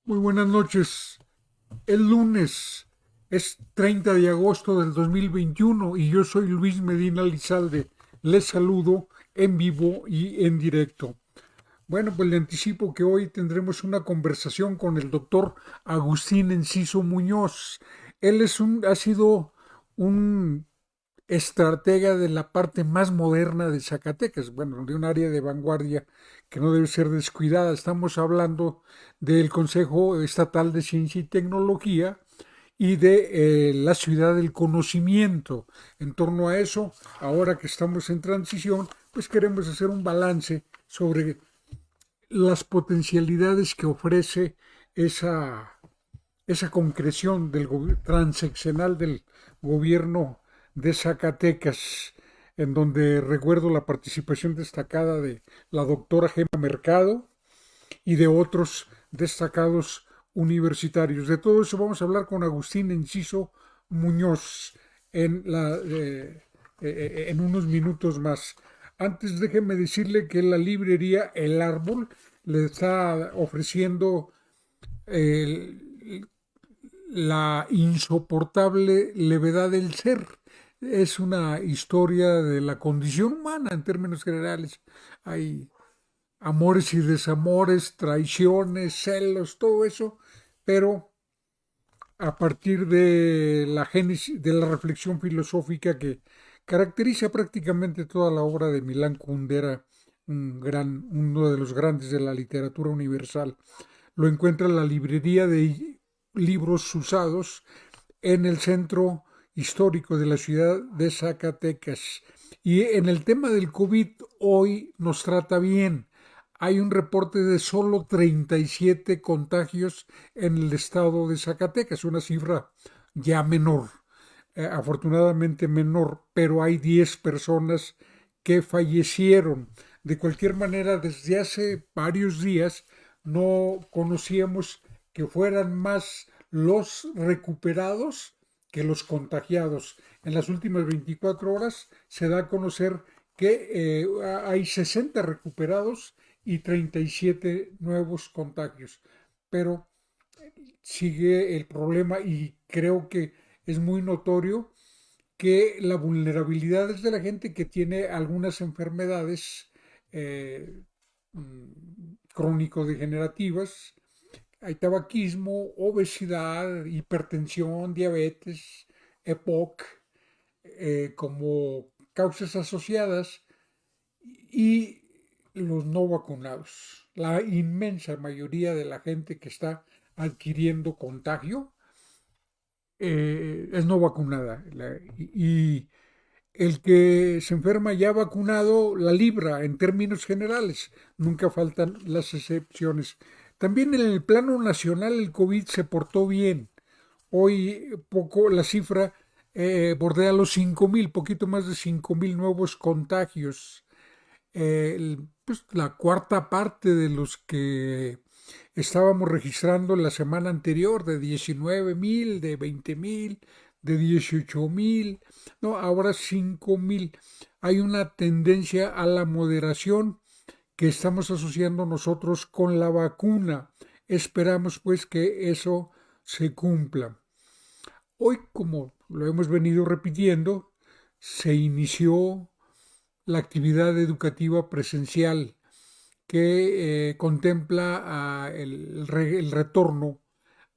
Muy buenas noches. El lunes es 30 de agosto del 2021 y yo soy Luis Medina Lizalde. Les saludo en vivo y en directo. Bueno, pues le anticipo que hoy tendremos una conversación con el doctor Agustín Enciso Muñoz. Ha sido un estratega de la parte más moderna de Zacatecas, bueno, de un área de vanguardia que no debe ser descuidada. Estamos hablando del Consejo Estatal de Ciencia y Tecnología y de la ciudad del conocimiento. En torno a eso, ahora que estamos en transición, pues queremos hacer un balance sobre las potencialidades que ofrece esa concreción transeccional del gobierno de Zacatecas, en donde recuerdo la participación destacada de la doctora Gema Mercado y de otros destacados universitarios. De todo eso vamos a hablar con Agustín Enciso Muñoz en unos minutos más. Antes déjeme decirle que la librería El Árbol le está ofreciendo el, la insoportable levedad del ser. Es una historia de la condición humana en términos generales. Hay amores y desamores, traiciones, celos, todo eso, pero a partir de la génesis, de la reflexión filosófica que caracteriza prácticamente toda la obra de Milán Kundera, uno de los grandes de la literatura universal. Lo encuentra en la librería de libros usados en el centro histórico de la ciudad de Zacatecas. Y en el tema del COVID hoy nos trata bien. Hay un reporte de solo 37 contagios en el estado de Zacatecas, una cifra ya menor, afortunadamente menor, pero hay 10 personas que fallecieron. De cualquier manera, desde hace varios días no conocíamos que fueran más los recuperados que los contagiados. En las últimas 24 horas se da a conocer que hay 60 recuperados y 37 nuevos contagios. Pero sigue el problema y creo que es muy notorio que la vulnerabilidad es de la gente que tiene algunas enfermedades eh, crónico-degenerativas. Hay tabaquismo, obesidad, hipertensión, diabetes, EPOC, como causas asociadas y los no vacunados. La inmensa mayoría de la gente que está adquiriendo contagio es no vacunada. Y el que se enferma ya vacunado la libra en términos generales. Nunca faltan las excepciones. También en el plano nacional el COVID se portó bien. Hoy poco la cifra bordea los 5,000, poquito más de 5,000 nuevos contagios. Pues, la cuarta parte de los que estábamos registrando la semana anterior, de 19,000, de 20,000, de 18,000, no, ahora 5,000. Hay una tendencia a la moderación que estamos asociando nosotros con la vacuna. Esperamos pues que eso se cumpla. Hoy, como lo hemos venido repitiendo, se inició la actividad educativa presencial que contempla el retorno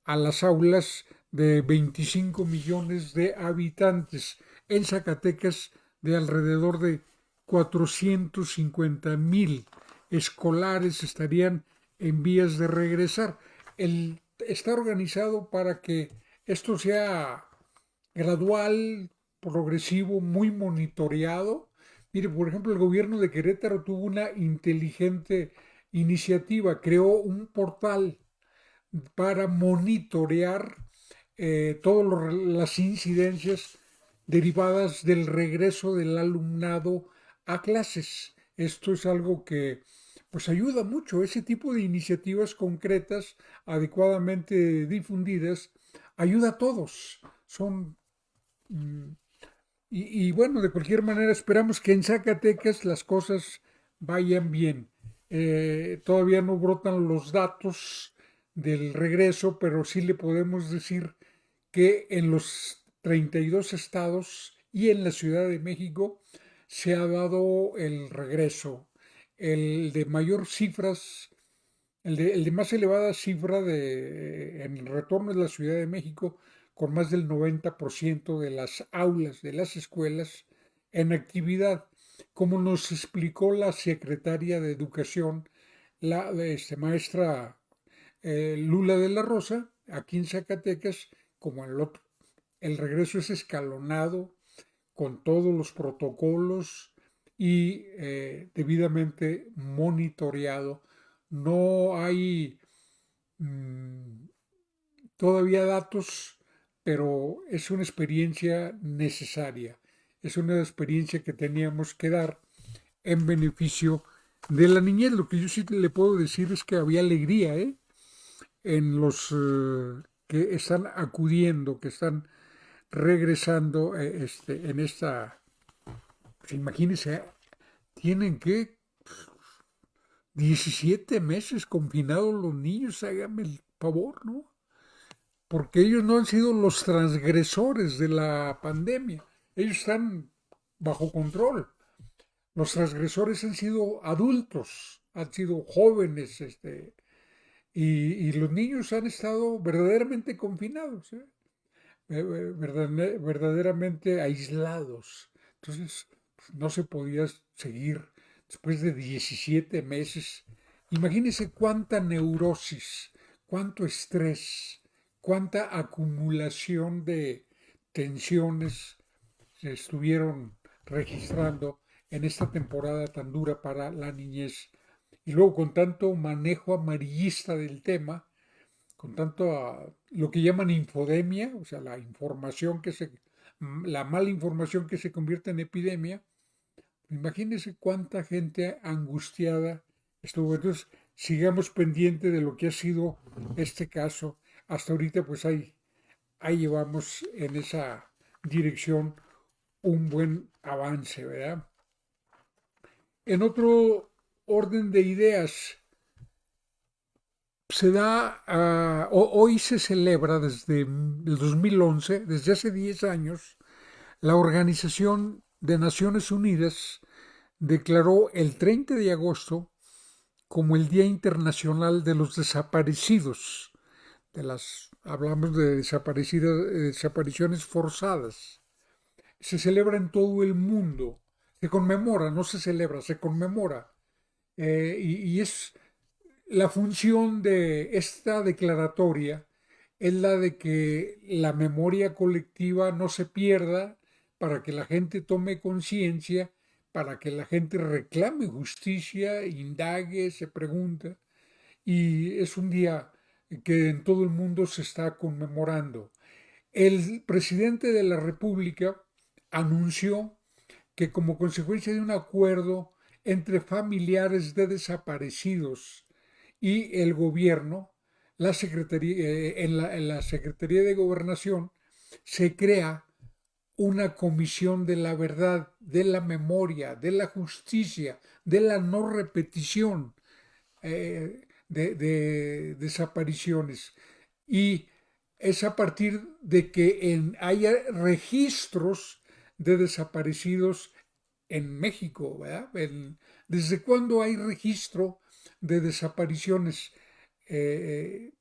a las aulas de 25 millones de habitantes. En Zacatecas, de alrededor de 450,000 escolares estarían en vías de regresar. Está organizado para que esto sea gradual, progresivo, muy monitoreado. Mire, por ejemplo, el gobierno de Querétaro tuvo una inteligente iniciativa, creó un portal para monitorear todas las incidencias derivadas del regreso del alumnado a clases. Esto es algo que pues ayuda mucho. Ese tipo de iniciativas concretas, adecuadamente difundidas, ayuda a todos. Son mm, bueno, de cualquier manera esperamos que en Zacatecas las cosas vayan bien. Todavía no brotan los datos del regreso, pero sí le podemos decir que en los 32 estados y en la Ciudad de México se ha dado el regreso. El de mayor cifras, el de más elevada cifra en el retorno es la Ciudad de México, con más del 90% de las aulas de las escuelas en actividad. Como nos explicó la secretaria de Educación, la maestra Lula de la Rosa, aquí en Zacatecas, como en el otro, el regreso es escalonado, con todos los protocolos y debidamente monitoreado. No hay mm, todavía datos, pero es una experiencia necesaria. Es una experiencia que teníamos que dar en beneficio de la niñez. Lo que yo sí le puedo decir es que había alegría, en los que están acudiendo, que están regresando en esta. Pues imagínense, tienen que 17 meses confinados los niños, hágame el favor, ¿no? Porque ellos no han sido los transgresores de la pandemia, ellos están bajo control. Los transgresores han sido adultos, han sido jóvenes, y los niños han estado verdaderamente confinados, verdaderamente aislados. Entonces, pues, no se podía seguir después de 17 meses. Imagínense cuánta neurosis, cuánto estrés, cuánta acumulación de tensiones se estuvieron registrando en esta temporada tan dura para la niñez. Y luego con tanto manejo amarillista del tema, con tanto lo que llaman infodemia, o sea, la mala información que se convierte en epidemia. Imagínense cuánta gente angustiada estuvo. Entonces, sigamos pendiente de lo que ha sido este caso. Hasta ahorita, pues ahí llevamos en esa dirección un buen avance, ¿verdad? En otro orden de ideas, hoy se celebra desde el 2011, desde hace 10 años, la Organización de Naciones Unidas declaró el 30 de agosto como el Día Internacional de los Desaparecidos. Hablamos de desapariciones forzadas. Se celebra en todo el mundo. Se conmemora, no se celebra, se conmemora. Y es la función de esta declaratoria es la de que la memoria colectiva no se pierda, para que la gente tome conciencia, para que la gente reclame justicia, indague, se pregunta. Y es un día que en todo el mundo se está conmemorando. El presidente de la República anunció que, como consecuencia de un acuerdo entre familiares de desaparecidos y el gobierno, en la Secretaría de Gobernación se crea una comisión de la verdad, de la memoria, de la justicia, de la no repetición de desapariciones. Y es a partir de que haya registros de desaparecidos en México, ¿verdad? ¿Desde cuándo hay registro de desapariciones? Eh,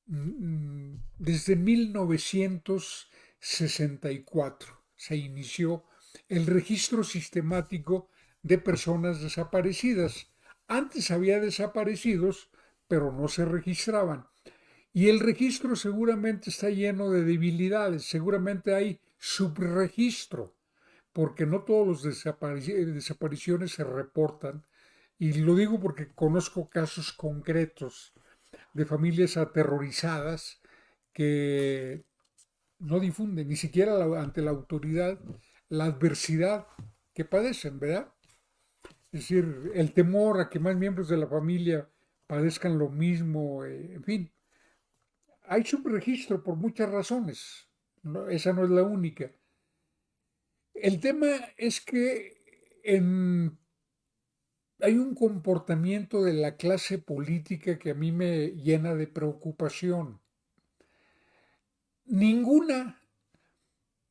Desde 1964 se inició el registro sistemático de personas desaparecidas. Antes había desaparecidos, pero no se registraban. Y el registro seguramente está lleno de debilidades, seguramente hay subregistro, porque no todos los desapariciones se reportan. Y lo digo porque conozco casos concretos de familias aterrorizadas que no difunden ni siquiera ante la autoridad la adversidad que padecen, ¿verdad? Es decir, el temor a que más miembros de la familia padezcan lo mismo, en fin. Hay subregistro por muchas razones, esa no es la única. El tema es que en hay un comportamiento de la clase política que a mí me llena de preocupación. Ninguna,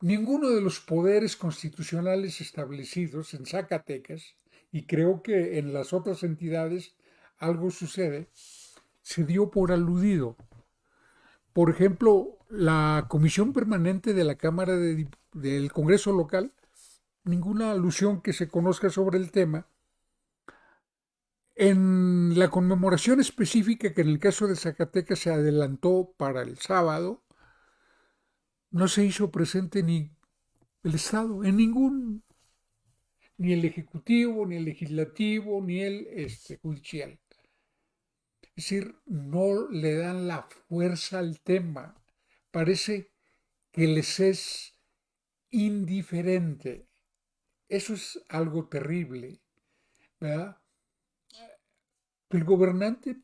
ninguno de los poderes constitucionales establecidos en Zacatecas, y creo que en las otras entidades algo sucede, se dio por aludido. Por ejemplo, la comisión permanente de la del Congreso local, ninguna alusión que se conozca sobre el tema. En la conmemoración específica que en el caso de Zacatecas se adelantó para el sábado, no se hizo presente ni el Estado, en ningún, ni el Ejecutivo, ni el Legislativo, ni el judicial. Es decir, no le dan la fuerza al tema. Parece que les es indiferente. Eso es algo terrible, ¿verdad? El gobernante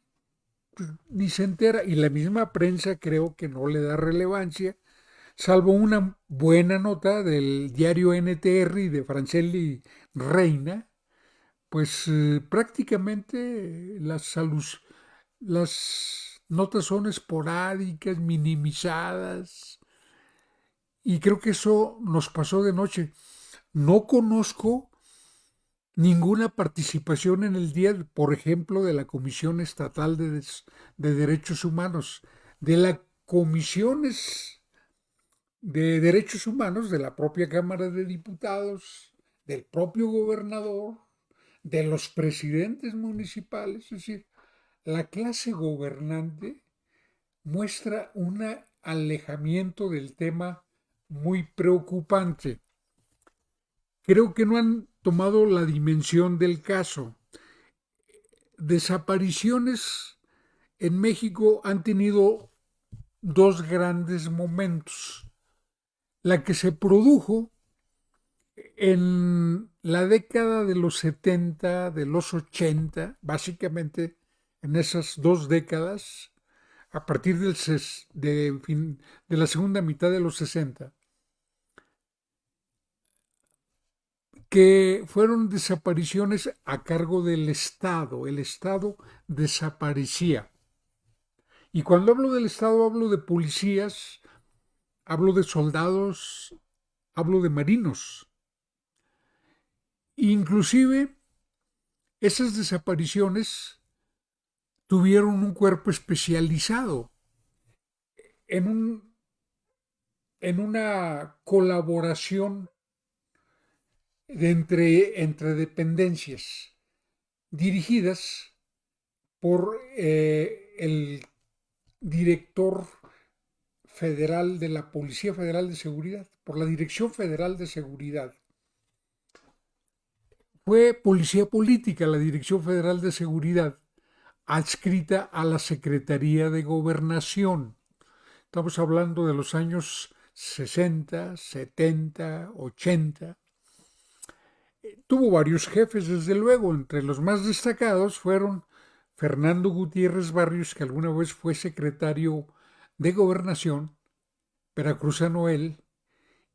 pues, ni se entera y la misma prensa creo que no le da relevancia, salvo una buena nota del diario NTR y de Franchelli Reina, pues prácticamente las notas son esporádicas, minimizadas, y creo que eso nos pasó de noche. No conozco ninguna participación en el día, por ejemplo, de la Comisión Estatal de Derechos Humanos, de las comisiones de Derechos Humanos de la propia Cámara de Diputados, del propio gobernador, de los presidentes municipales. Es decir, la clase gobernante muestra un alejamiento del tema muy preocupante. Creo que no han tomado la dimensión del caso. Desapariciones en México han tenido dos grandes momentos. La que se produjo en la década de los 70, de los 80, básicamente en esas dos décadas, a partir de la segunda mitad de los 60, que fueron desapariciones a cargo del Estado. El Estado desaparecía. Y cuando hablo del Estado hablo de policías, hablo de soldados, hablo de marinos. Inclusive esas desapariciones tuvieron un cuerpo especializado en, un, en una colaboración entre dependencias dirigidas por el director federal de la Policía Federal de Seguridad, por la Dirección Federal de Seguridad. Fue policía política la Dirección Federal de Seguridad, adscrita a la Secretaría de Gobernación. Estamos hablando de los años 60, 70, 80. Tuvo varios jefes, desde luego. Entre los más destacados fueron Fernando Gutiérrez Barrios, que alguna vez fue secretario de Gobernación, veracruzano él,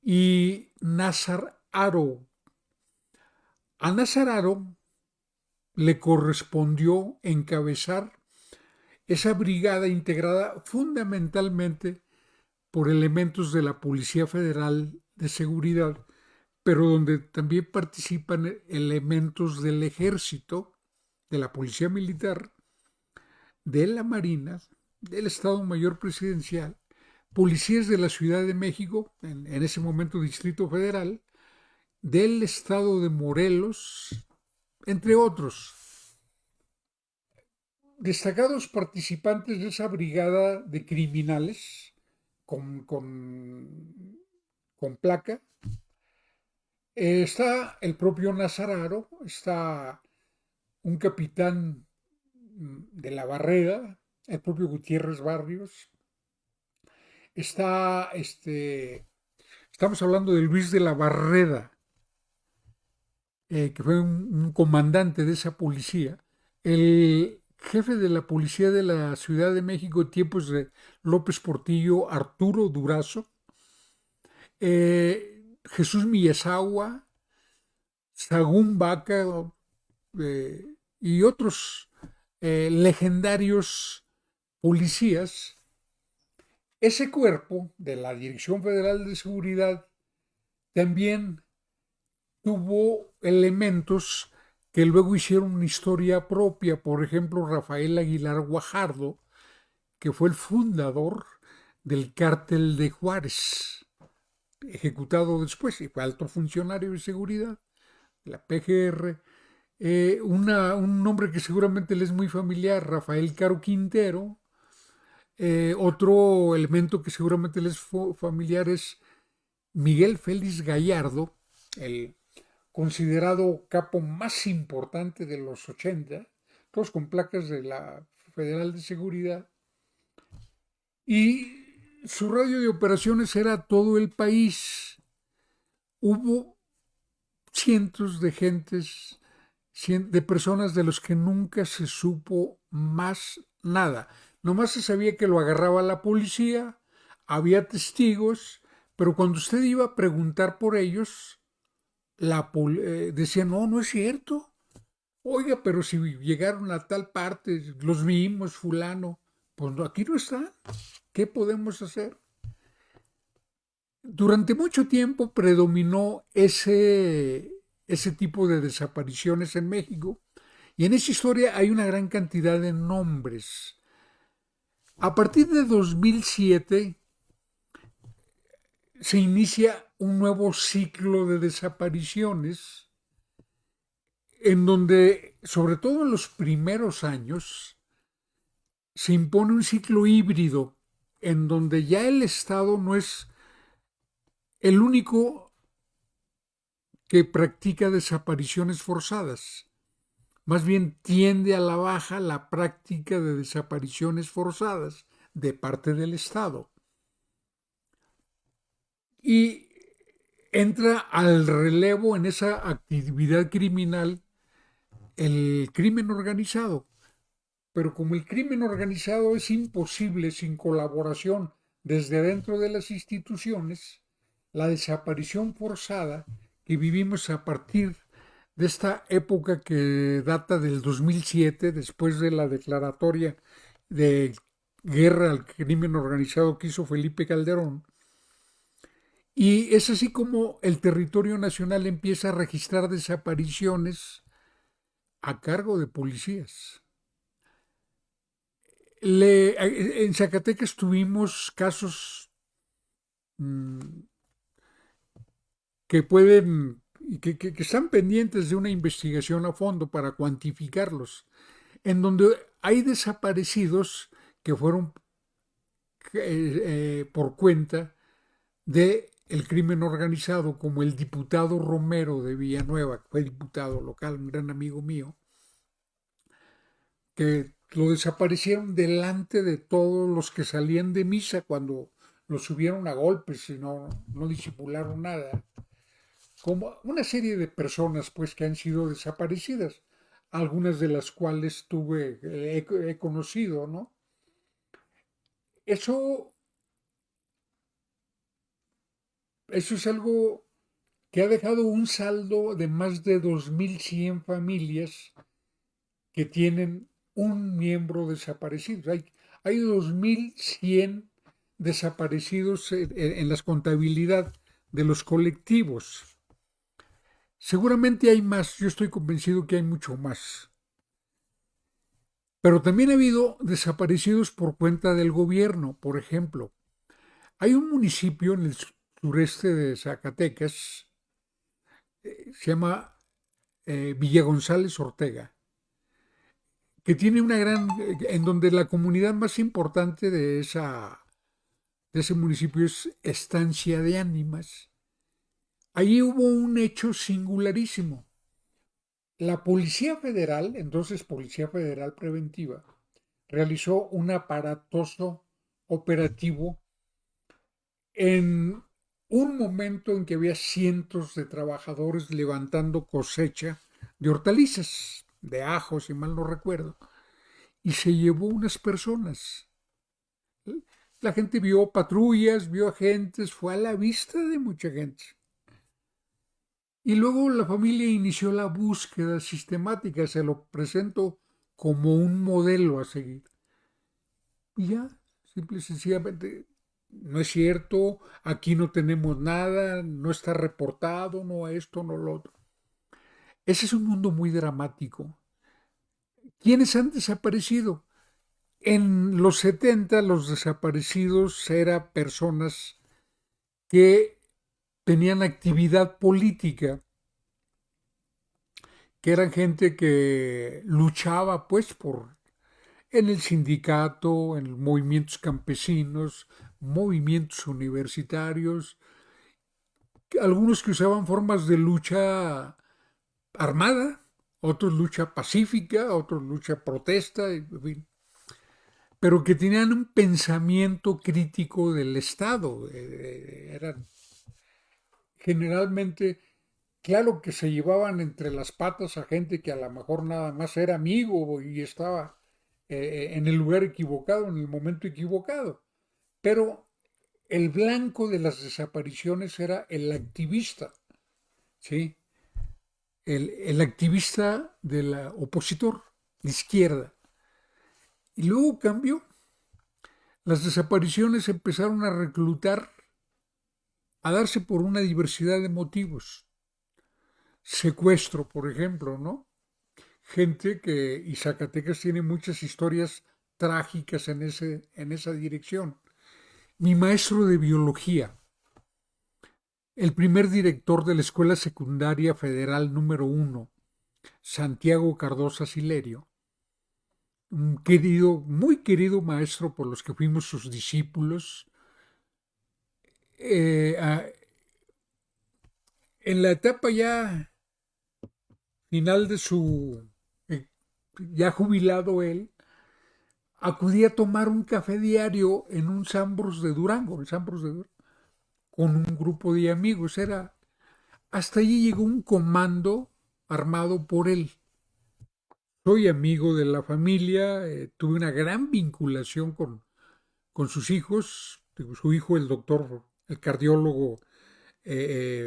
y Názar Aro. A Názar Aro le correspondió encabezar esa brigada integrada fundamentalmente por elementos de la Policía Federal de Seguridad, pero donde también participan elementos del Ejército, de la Policía Militar, de la Marina, del Estado Mayor Presidencial, policías de la Ciudad de México, en ese momento Distrito Federal, del Estado de Morelos, entre otros. Destacados participantes de esa brigada de criminales con, con, con placa. Está el propio Nazararo, está un capitán de la Barrera, el propio Gutiérrez Barrios, está estamos hablando de Luis de la Barrera, que fue un comandante de esa policía, el jefe de la policía de la Ciudad de México en tiempos de López Portillo, Arturo Durazo, Jesús Miyazawa, Sagún Vaca, y otros legendarios policías, ese cuerpo de la Dirección Federal de Seguridad también tuvo elementos que luego hicieron una historia propia. Por ejemplo, Rafael Aguilar Guajardo, que fue el fundador del cártel de Juárez, ejecutado después, y fue alto funcionario de seguridad, la PGR. Un nombre que seguramente le es muy familiar, Rafael Caro Quintero. Otro elemento que seguramente les es familiar es Miguel Félix Gallardo, el considerado capo más importante de los 80, todos con placas de la Federal de Seguridad. Y su radio de operaciones era todo el país. Hubo cientos de gentes, de personas de los que nunca se supo más nada. Nomás se sabía que lo agarraba la policía, había testigos, pero cuando usted iba a preguntar por ellos, decían, no, no es cierto. Oiga, pero si llegaron a tal parte, los vimos, fulano, pues aquí no está. ¿Qué podemos hacer? Durante mucho tiempo predominó ese tipo de desapariciones en México, y en esa historia hay una gran cantidad de nombres. A partir de 2007 se inicia un nuevo ciclo de desapariciones en donde, sobre todo en los primeros años, se impone un ciclo híbrido en donde ya el Estado no es el único que practica desapariciones forzadas. Más bien tiende a la baja la práctica de desapariciones forzadas de parte del Estado. Y entra al relevo en esa actividad criminal el crimen organizado. Pero como el crimen organizado es imposible sin colaboración desde dentro de las instituciones, la desaparición forzada que vivimos a partir de esta época que data del 2007, después de la declaratoria de guerra al crimen organizado que hizo Felipe Calderón, y es así como el territorio nacional empieza a registrar desapariciones a cargo de policías. En Zacatecas tuvimos casos mmm, que pueden, que están pendientes de una investigación a fondo para cuantificarlos, en donde hay desaparecidos que fueron por cuenta de el crimen organizado, como el diputado Romero de Villanueva, que fue diputado local, un gran amigo mío, que lo desaparecieron delante de todos los que salían de misa cuando lo subieron a golpes y no disimularon nada. Como una serie de personas pues que han sido desaparecidas, algunas de las cuales he conocido, ¿no? Eso, eso es algo que ha dejado un saldo de más de 2.100 familias que tienen un miembro desaparecido. Hay 2.100 desaparecidos en la contabilidad de los colectivos. Seguramente hay más, yo estoy convencido que hay mucho más. Pero también ha habido desaparecidos por cuenta del gobierno. Por ejemplo, hay un municipio en el sureste de Zacatecas, se llama Villa González Ortega, que tiene una gran, en donde la comunidad más importante de ese municipio es Estancia de Ánimas. Allí hubo un hecho singularísimo. La Policía Federal, entonces Policía Federal Preventiva, realizó un aparatoso operativo en un momento en que había cientos de trabajadores levantando cosecha de hortalizas, de ajos, si mal no recuerdo, y se llevó unas personas. La gente vio patrullas, vio agentes, fue a la vista de mucha gente. Y luego la familia inició la búsqueda sistemática, se lo presento como un modelo a seguir. Y ya, simple y sencillamente, no es cierto, aquí no tenemos nada, no está reportado, no esto, no lo otro. Ese es un mundo muy dramático. ¿Quiénes han desaparecido? En los 70 los desaparecidos eran personas que tenían actividad política, que eran gente que luchaba pues por en el sindicato, en los movimientos campesinos, movimientos universitarios, algunos que usaban formas de lucha armada, otros lucha pacífica, otros lucha protesta, en fin, pero que tenían un pensamiento crítico del Estado. Eran generalmente, claro que se llevaban entre las patas a gente que a lo mejor nada más era amigo y estaba en el lugar equivocado, en el momento equivocado. Pero el blanco de las desapariciones era el activista, ¿sí? El activista del opositor, de izquierda. Y luego cambió. Las desapariciones empezaron a reclutar, a darse por una diversidad de motivos. Secuestro, por ejemplo, ¿no? Gente que, y Zacatecas tiene muchas historias trágicas en esa dirección. Mi maestro de biología, el primer director de la Escuela Secundaria Federal número 1, Santiago Cardosa Silerio, un querido, muy querido maestro por los que fuimos sus discípulos, eh, a, en la etapa ya final de su, eh, ya jubilado él, acudí a tomar un café diario en un Sambros de Durango, el Sambros de Durango, con un grupo de amigos. Era, hasta allí llegó un comando armado por él. Soy amigo de la familia, tuve una gran vinculación con sus hijos, su hijo el doctor, el cardiólogo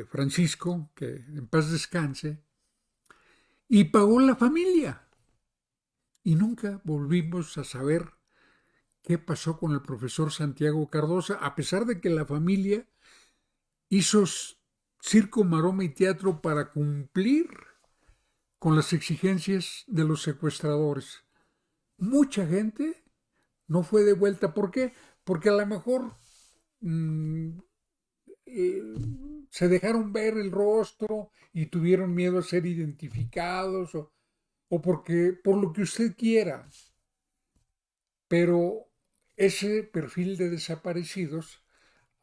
Francisco, que en paz descanse, y pagó la familia. Y nunca volvimos a saber qué pasó con el profesor Santiago Cardosa, a pesar de que la familia hizo circo, maroma y teatro para cumplir con las exigencias de los secuestradores. Mucha gente no fue de vuelta. ¿Por qué? Porque a lo mejor mmm, eh, se dejaron ver el rostro y tuvieron miedo a ser identificados o porque por lo que usted quiera. Pero ese perfil de desaparecidos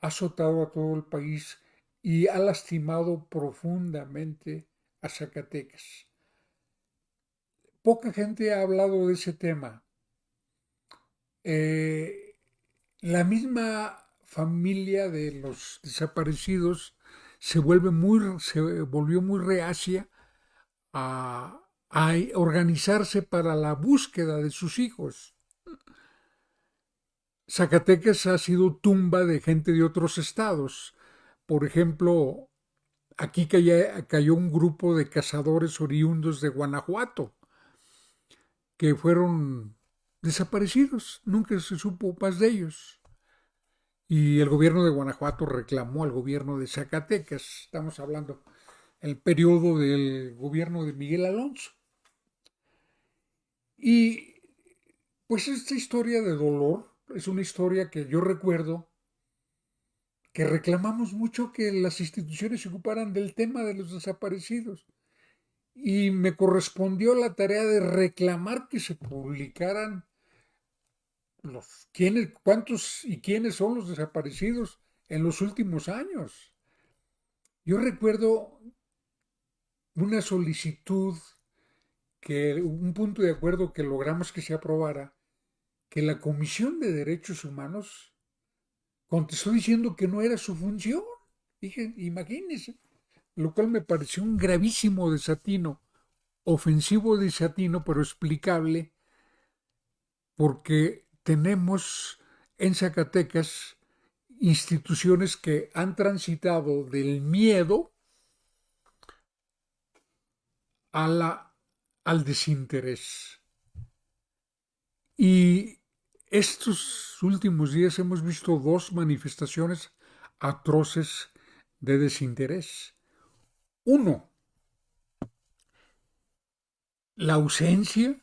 ha azotado a todo el país y ha lastimado profundamente a Zacatecas. Poca gente ha hablado de ese tema. Eh, la misma familia de los desaparecidos se volvió muy reacia a organizarse para la búsqueda de sus hijos. Zacatecas ha sido tumba de gente de otros estados. Por ejemplo, aquí cayó un grupo de cazadores oriundos de Guanajuato que fueron desaparecidos. Nunca se supo más de ellos. Y el gobierno de Guanajuato reclamó al gobierno de Zacatecas. Estamos hablando del periodo del gobierno de Miguel Alonso. Y pues esta historia de dolor es una historia que yo recuerdo que reclamamos mucho que las instituciones se ocuparan del tema de los desaparecidos. Y me correspondió la tarea de reclamar que se publicaran cuántos y quiénes son los desaparecidos en los últimos años. Yo recuerdo una solicitud, un punto de acuerdo que logramos que se aprobara, que la Comisión de Derechos Humanos contestó diciendo que no era su función. Dije, imagínense, lo cual me pareció un gravísimo desatino, ofensivo desatino, pero explicable, porque tenemos en Zacatecas instituciones que han transitado del miedo a al desinterés. Y estos últimos días hemos visto dos manifestaciones atroces de desinterés. Uno, la ausencia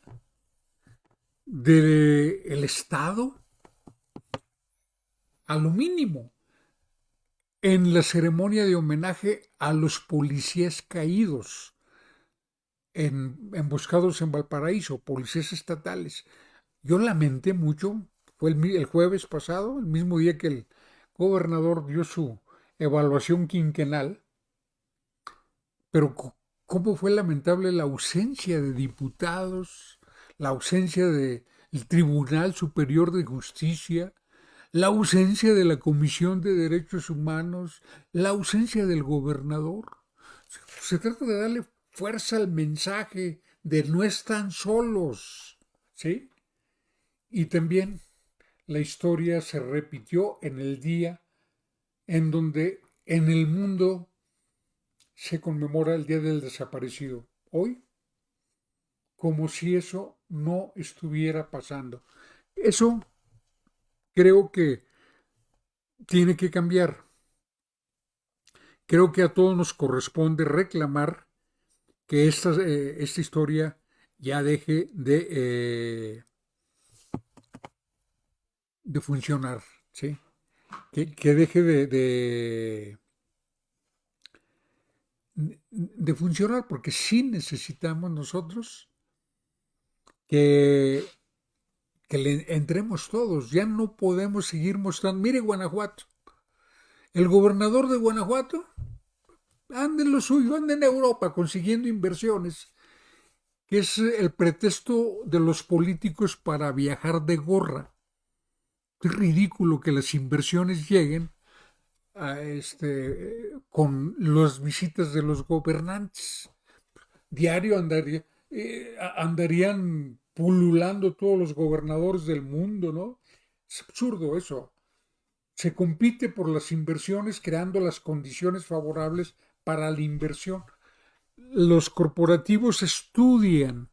del Estado a lo mínimo en la ceremonia de homenaje a los policías caídos, emboscados en Valparaíso, policías estatales. Yo lamenté mucho, fue el jueves pasado, el mismo día que el gobernador dio su evaluación quinquenal, pero cómo fue lamentable la ausencia de diputados, la ausencia del Tribunal Superior de Justicia, la ausencia de la Comisión de Derechos Humanos, la ausencia del gobernador. Se trata de darle fuerza al mensaje de no están solos, ¿sí? Y también la historia se repitió en el día en donde en el mundo se conmemora el Día del Desaparecido. Hoy, como si eso no estuviera pasando. Eso creo que tiene que cambiar. Creo que a todos nos corresponde reclamar que esta historia ya deje de funcionar, ¿sí? Que deje de funcionar, porque sí necesitamos nosotros que, que le entremos todos. Ya no podemos seguir mostrando. Mire Guanajuato. El gobernador de Guanajuato anda en lo suyo, anda en Europa consiguiendo inversiones, que es el pretexto de los políticos para viajar de gorra. Es ridículo que las inversiones lleguen con las visitas de los gobernantes. Diario andarían pululando todos los gobernadores del mundo, ¿no? Es absurdo eso. Se compite por las inversiones creando las condiciones favorables para la inversión. Los corporativos estudian,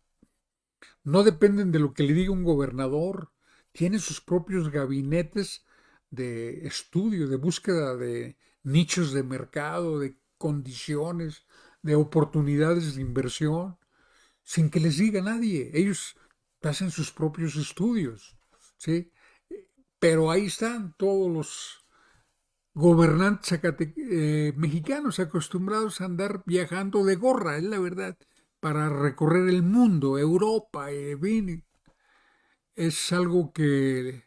no dependen de lo que le diga un gobernador, tienen sus propios gabinetes de estudio, de búsqueda de nichos de mercado, de condiciones, de oportunidades de inversión, sin que les diga nadie. Ellos hacen sus propios estudios, ¿sí? Pero ahí están todos los gobernantes mexicanos acostumbrados a andar viajando de gorra, es la verdad, para recorrer el mundo, Europa, es algo que,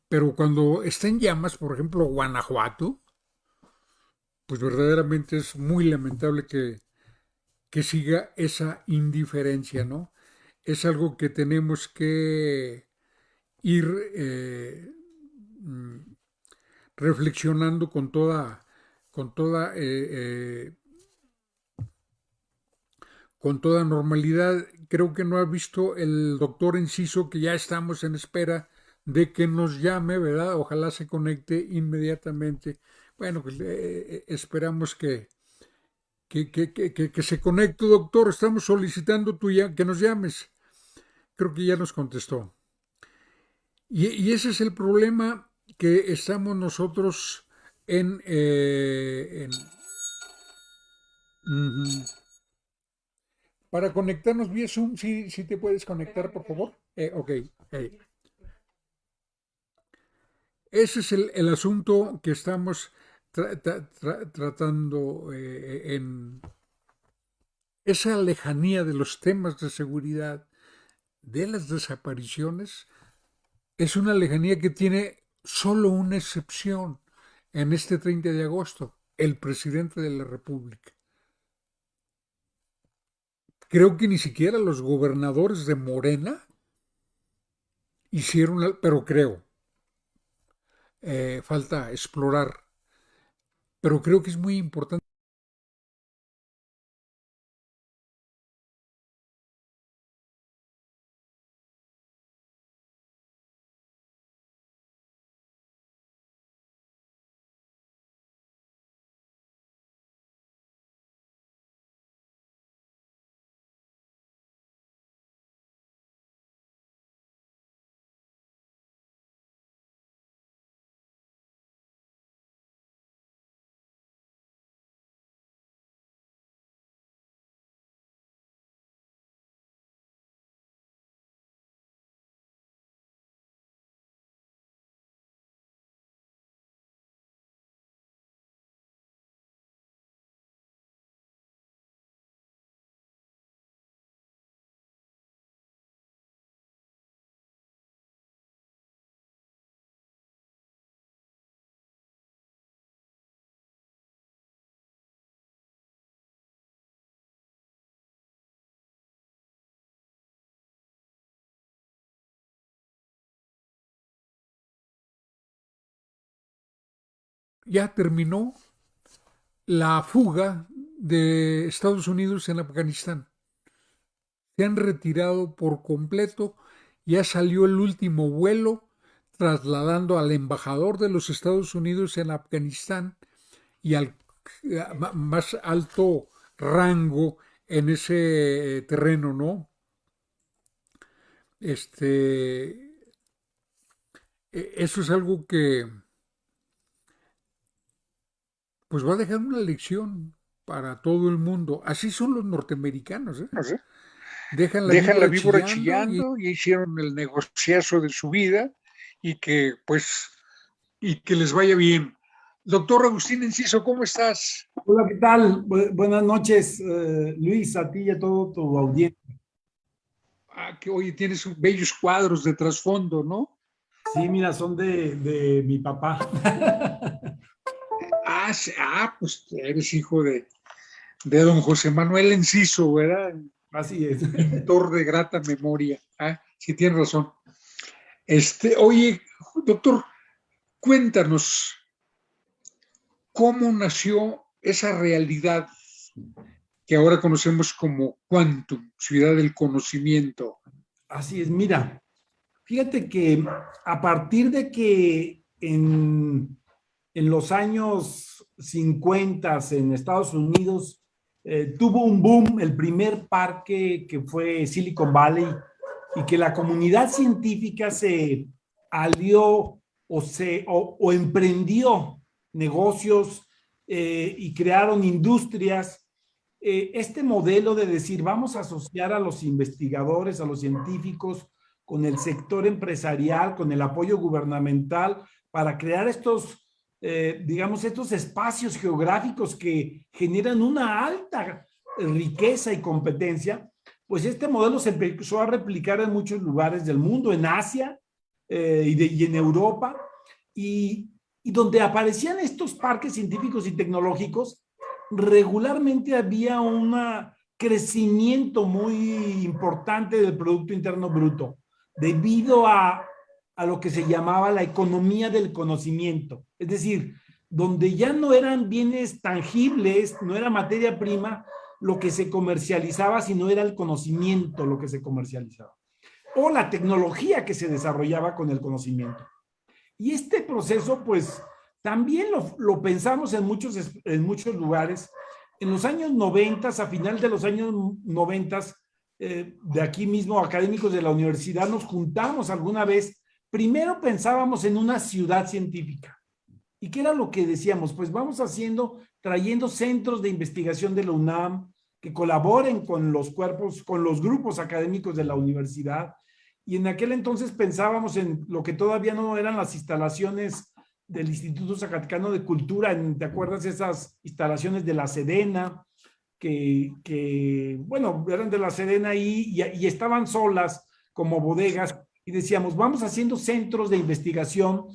pero cuando está en llamas, por ejemplo, Guanajuato, pues verdaderamente es muy lamentable que siga esa indiferencia, ¿no? Es algo que tenemos que ir mm, reflexionando con toda, con toda normalidad. Creo que no ha visto el doctor Enciso que ya estamos en espera de que nos llame, ¿verdad? Ojalá se conecte inmediatamente. Bueno, pues esperamos que se conecte, doctor. Estamos solicitando que nos llames. Creo que ya nos contestó. Y ese es el problema que estamos nosotros ujú. Para conectarnos vía Zoom, sí te puedes conectar, por favor. Ok. Ese es el asunto que estamos tratando en esa lejanía de los temas de seguridad, de las desapariciones. Es una lejanía que tiene solo una excepción en este 30 de agosto, el presidente de la República. Creo que ni siquiera los gobernadores de Morena hicieron, pero creo, falta explorar, pero creo que es muy importante. ya terminó la fuga de Estados Unidos en Afganistán. Se han retirado por completo. Ya salió el último vuelo trasladando al embajador de los Estados Unidos en Afganistán y al más alto rango en ese terreno, ¿no? Este, eso es algo que pues va a dejar una lección para todo el mundo. Así son los norteamericanos, ¿eh? No sé. Dejan la Dejan la víbora víbora chillando y chillando y hicieron el negociazo de su vida y que pues y que les vaya bien. Doctor Agustín Enciso, ¿cómo estás? Hola, ¿qué tal? Buenas noches, Luis, a ti y a todo tu audiencia. Que oye, tienes bellos cuadros de trasfondo, ¿no? Sí, mira, son de mi papá. Pues eres hijo de don José Manuel Enciso, ¿verdad? Así es. Pintor de grata memoria. Sí, tienes razón. Oye, doctor, cuéntanos, ¿cómo nació esa realidad que ahora conocemos como Quantum, ciudad del conocimiento? Así es, mira, fíjate que a partir de que en los años 50 en Estados Unidos tuvo un boom, el primer parque que fue Silicon Valley, y que la comunidad científica se alió o emprendió negocios y crearon industrias. Este modelo de decir, vamos a asociar a los investigadores, a los científicos, con el sector empresarial, con el apoyo gubernamental, para crear estos, digamos, estos espacios geográficos que generan una alta riqueza y competencia, pues este modelo se empezó a replicar en muchos lugares del mundo, en Asia y en Europa, y donde aparecían estos parques científicos y tecnológicos, regularmente había un crecimiento muy importante del Producto Interno Bruto, debido a lo que se llamaba la economía del conocimiento. Es decir, donde ya no eran bienes tangibles, no era materia prima lo que se comercializaba, sino era el conocimiento lo que se comercializaba. O la tecnología que se desarrollaba con el conocimiento. Y este proceso, pues, también lo pensamos en muchos lugares. En los años 90, a final de los años 90, de aquí mismo, académicos de la universidad, nos juntamos alguna vez. Primero pensábamos en una ciudad científica. ¿Y qué era lo que decíamos? Pues vamos trayendo centros de investigación de la UNAM que colaboren con los cuerpos, con los grupos académicos de la universidad. Y en aquel entonces pensábamos en lo que todavía no eran las instalaciones del Instituto Zacatecano de Cultura. ¿Te acuerdas esas instalaciones de la Sedena? Bueno, eran de la Sedena y estaban solas como bodegas. Y decíamos, vamos haciendo centros de investigación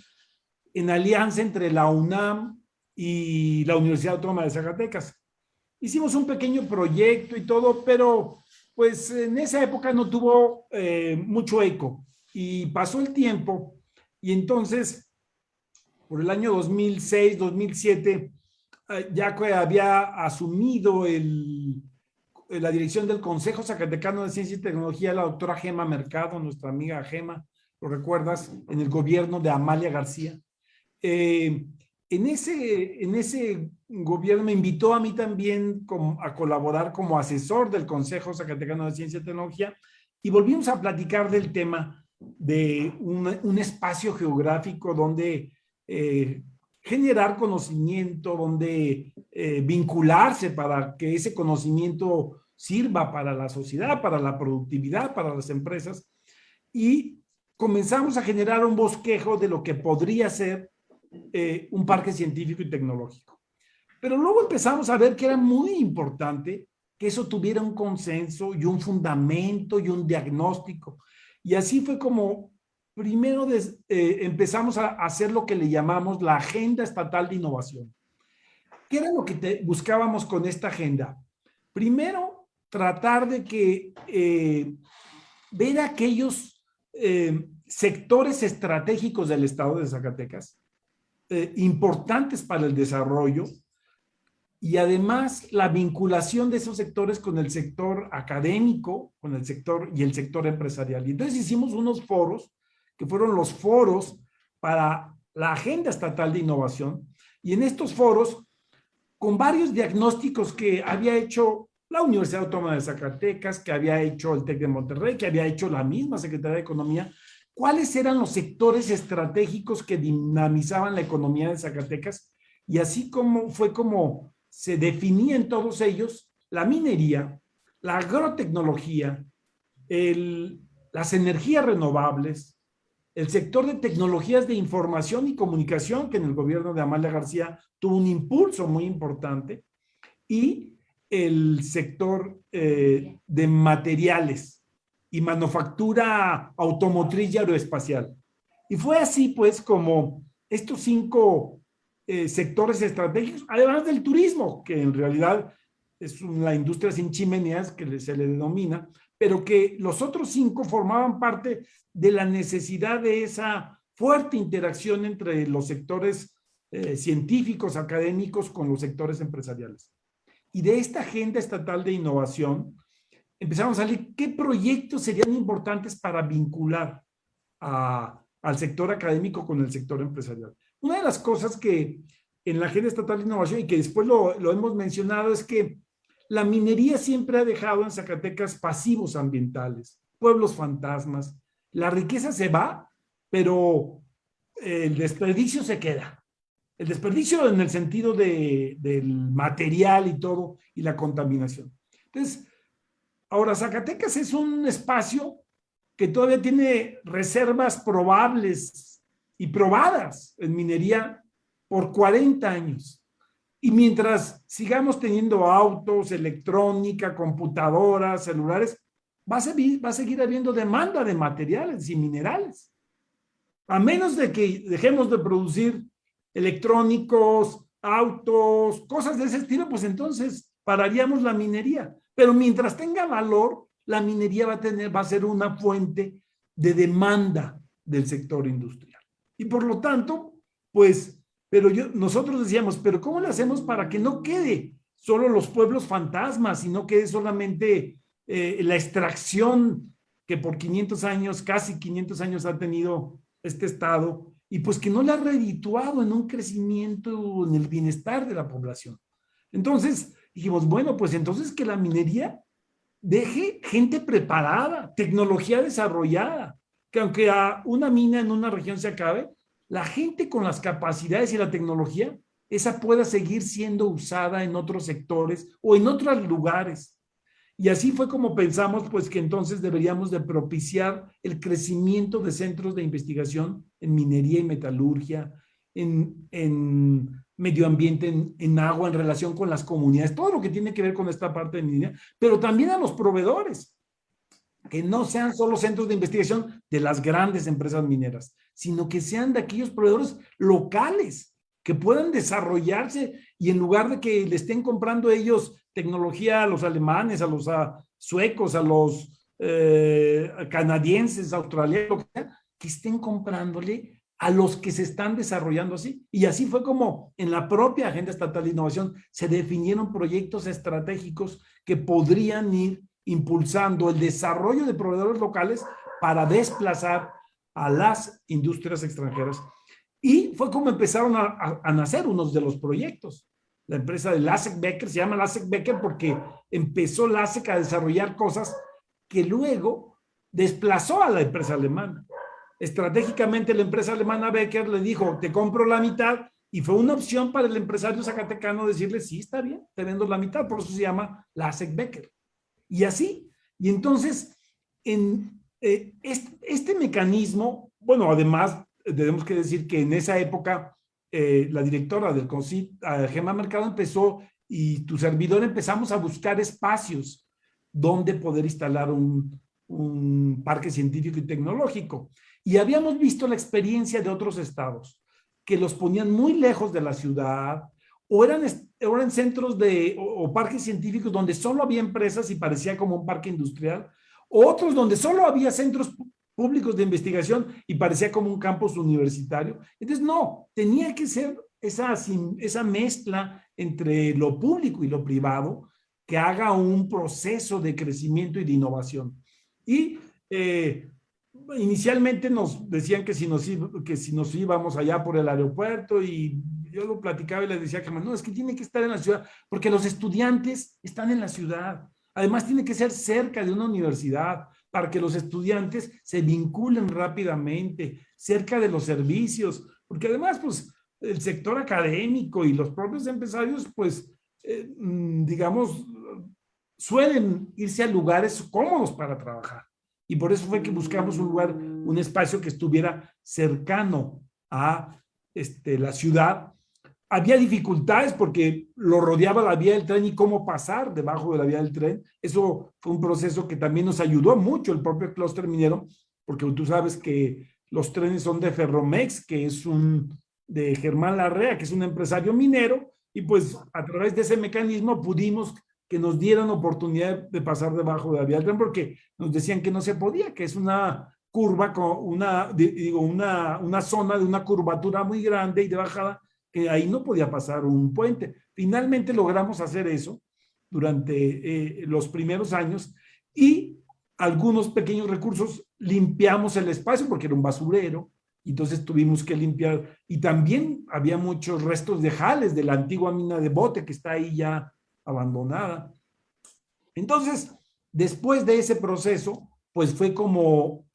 en alianza entre la UNAM y la Universidad Autónoma de Zacatecas. Hicimos un pequeño proyecto y todo, pero pues en esa época no tuvo mucho eco, y pasó el tiempo y entonces por el año 2006, 2007, ya que había asumido la dirección del Consejo Zacatecano de Ciencia y Tecnología la doctora Gema Mercado, nuestra amiga Gema, ¿lo recuerdas? En el gobierno de Amalia García. En ese gobierno me invitó a mí también a colaborar como asesor del Consejo Zacatecano de Ciencia y Tecnología, y volvimos a platicar del tema de un espacio geográfico donde generar conocimiento, donde vincularse para que ese conocimiento sirva para la sociedad, para la productividad, para las empresas, y comenzamos a generar un bosquejo de lo que podría ser un parque científico y tecnológico. Pero luego empezamos a ver que era muy importante que eso tuviera un consenso y un fundamento y un diagnóstico. Y así fue como primero empezamos a hacer lo que le llamamos la Agenda Estatal de Innovación. ¿Qué era lo que buscábamos con esta agenda? Primero, tratar de que ver aquellos sectores estratégicos del estado de Zacatecas importantes para el desarrollo y además la vinculación de esos sectores con el sector académico, con el sector y el sector empresarial. Y entonces hicimos unos foros que fueron los foros para la Agenda Estatal de Innovación, y en estos foros, con varios diagnósticos que había hecho la Universidad Autónoma de Zacatecas, que había hecho el TEC de Monterrey, que había hecho la misma Secretaría de Economía, cuáles eran los sectores estratégicos que dinamizaban la economía de Zacatecas, y así como fue como se definía en todos ellos la minería, la agrotecnología, las energías renovables, el sector de tecnologías de información y comunicación, que en el gobierno de Amalia García tuvo un impulso muy importante, y el sector de materiales y manufactura automotriz y aeroespacial. Y fue así, pues, como estos 5 sectores estratégicos, además del turismo, que en realidad es la industria sin chimeneas que se le denomina, pero que los otros 5 formaban parte de la necesidad de esa fuerte interacción entre los sectores científicos, académicos, con los sectores empresariales. Y de esta agenda estatal de innovación empezaron a salir qué proyectos serían importantes para vincular al sector académico con el sector empresarial. Una de las cosas que en la Agenda Estatal de Innovación, y que después lo hemos mencionado, es que la minería siempre ha dejado en Zacatecas pasivos ambientales, pueblos fantasmas. La riqueza se va, pero el desperdicio se queda. El desperdicio en el sentido del material y todo, y la contaminación. Entonces, ahora Zacatecas es un espacio que todavía tiene reservas probables y probadas en minería por 40 años. Y mientras sigamos teniendo autos, electrónica, computadoras, celulares, va a seguir habiendo demanda de materiales y minerales. A menos de que dejemos de producir electrónicos, autos, cosas de ese estilo, pues entonces pararíamos la minería. Pero mientras tenga valor, la minería va a ser una fuente de demanda del sector industrial. Y por lo tanto, pues, nosotros decíamos, pero ¿cómo le hacemos para que no quede solo los pueblos fantasmas y no quede solamente la extracción que por 500 años, casi 500 años ha tenido este estado, y pues que no le ha redituado en un crecimiento, en el bienestar de la población? Entonces dijimos, bueno, pues entonces que la minería deje gente preparada, tecnología desarrollada, que aunque a una mina en una región se acabe, la gente con las capacidades y la tecnología, esa pueda seguir siendo usada en otros sectores o en otros lugares. Y así fue como pensamos, pues, que entonces deberíamos de propiciar el crecimiento de centros de investigación en minería y metalurgia, en medio ambiente, en agua, en relación con las comunidades, todo lo que tiene que ver con esta parte de minería, pero también a los proveedores, que no sean solo centros de investigación de las grandes empresas mineras, sino que sean de aquellos proveedores locales que puedan desarrollarse, y en lugar de que le estén comprando ellos tecnología a los alemanes, a los suecos, a los canadienses, australianos, lo que sea, que estén comprándole a los que se están desarrollando así. Y así fue como en la propia Agenda Estatal de Innovación se definieron proyectos estratégicos que podrían ir impulsando el desarrollo de proveedores locales para desplazar a las industrias extranjeras. Y fue como empezaron a nacer unos de los proyectos. La empresa de LASEK-Becker se llama LASEK-Becker porque empezó LASEK a desarrollar cosas que luego desplazó a la empresa alemana. Estratégicamente la empresa alemana Becker le dijo, te compro la mitad, y fue una opción para el empresario zacatecano decirle, sí, está bien, te vendo la mitad, por eso se llama LASEK-Becker. Y así, y entonces, este mecanismo, bueno, además, tenemos que decir que en esa época, la directora del CONCYT, Gemma Mercado, empezó, y tu servidor empezamos a buscar espacios donde poder instalar un parque científico y tecnológico. Y habíamos visto la experiencia de otros estados, que los ponían muy lejos de la ciudad, o eran centros o parques científicos donde solo había empresas y parecía como un parque industrial, o otros donde solo había centros públicos de investigación y parecía como un campus universitario. Entonces, no, tenía que ser esa mezcla entre lo público y lo privado que haga un proceso de crecimiento y de innovación. Y inicialmente nos decían que si nos íbamos allá por el aeropuerto, y yo lo platicaba y les decía que no, es que tiene que estar en la ciudad, porque los estudiantes están en la ciudad. Además, tiene que ser cerca de una universidad para que los estudiantes se vinculen rápidamente, cerca de los servicios, porque además, pues, el sector académico y los propios empresarios, pues, digamos, suelen irse a lugares cómodos para trabajar. Y por eso fue que buscamos un lugar, un espacio que estuviera cercano a la ciudad. Había dificultades porque lo rodeaba la vía del tren y cómo pasar debajo de la vía del tren. Eso fue un proceso que también nos ayudó mucho el propio clúster minero, porque tú sabes que los trenes son de Ferromex, que es de Germán Larrea, que es un empresario minero, y pues a través de ese mecanismo pudimos que nos dieran oportunidad de pasar debajo de la vía del tren, porque nos decían que no se podía, que es una curva con una zona de una curvatura muy grande y de bajada, que ahí no podía pasar un puente. Finalmente logramos hacer eso durante los primeros años, y algunos pequeños recursos limpiamos el espacio porque era un basurero, entonces tuvimos que limpiar, y también había muchos restos de jales de la antigua mina de Bote que está ahí ya abandonada. Entonces, después de ese proceso, pues fue como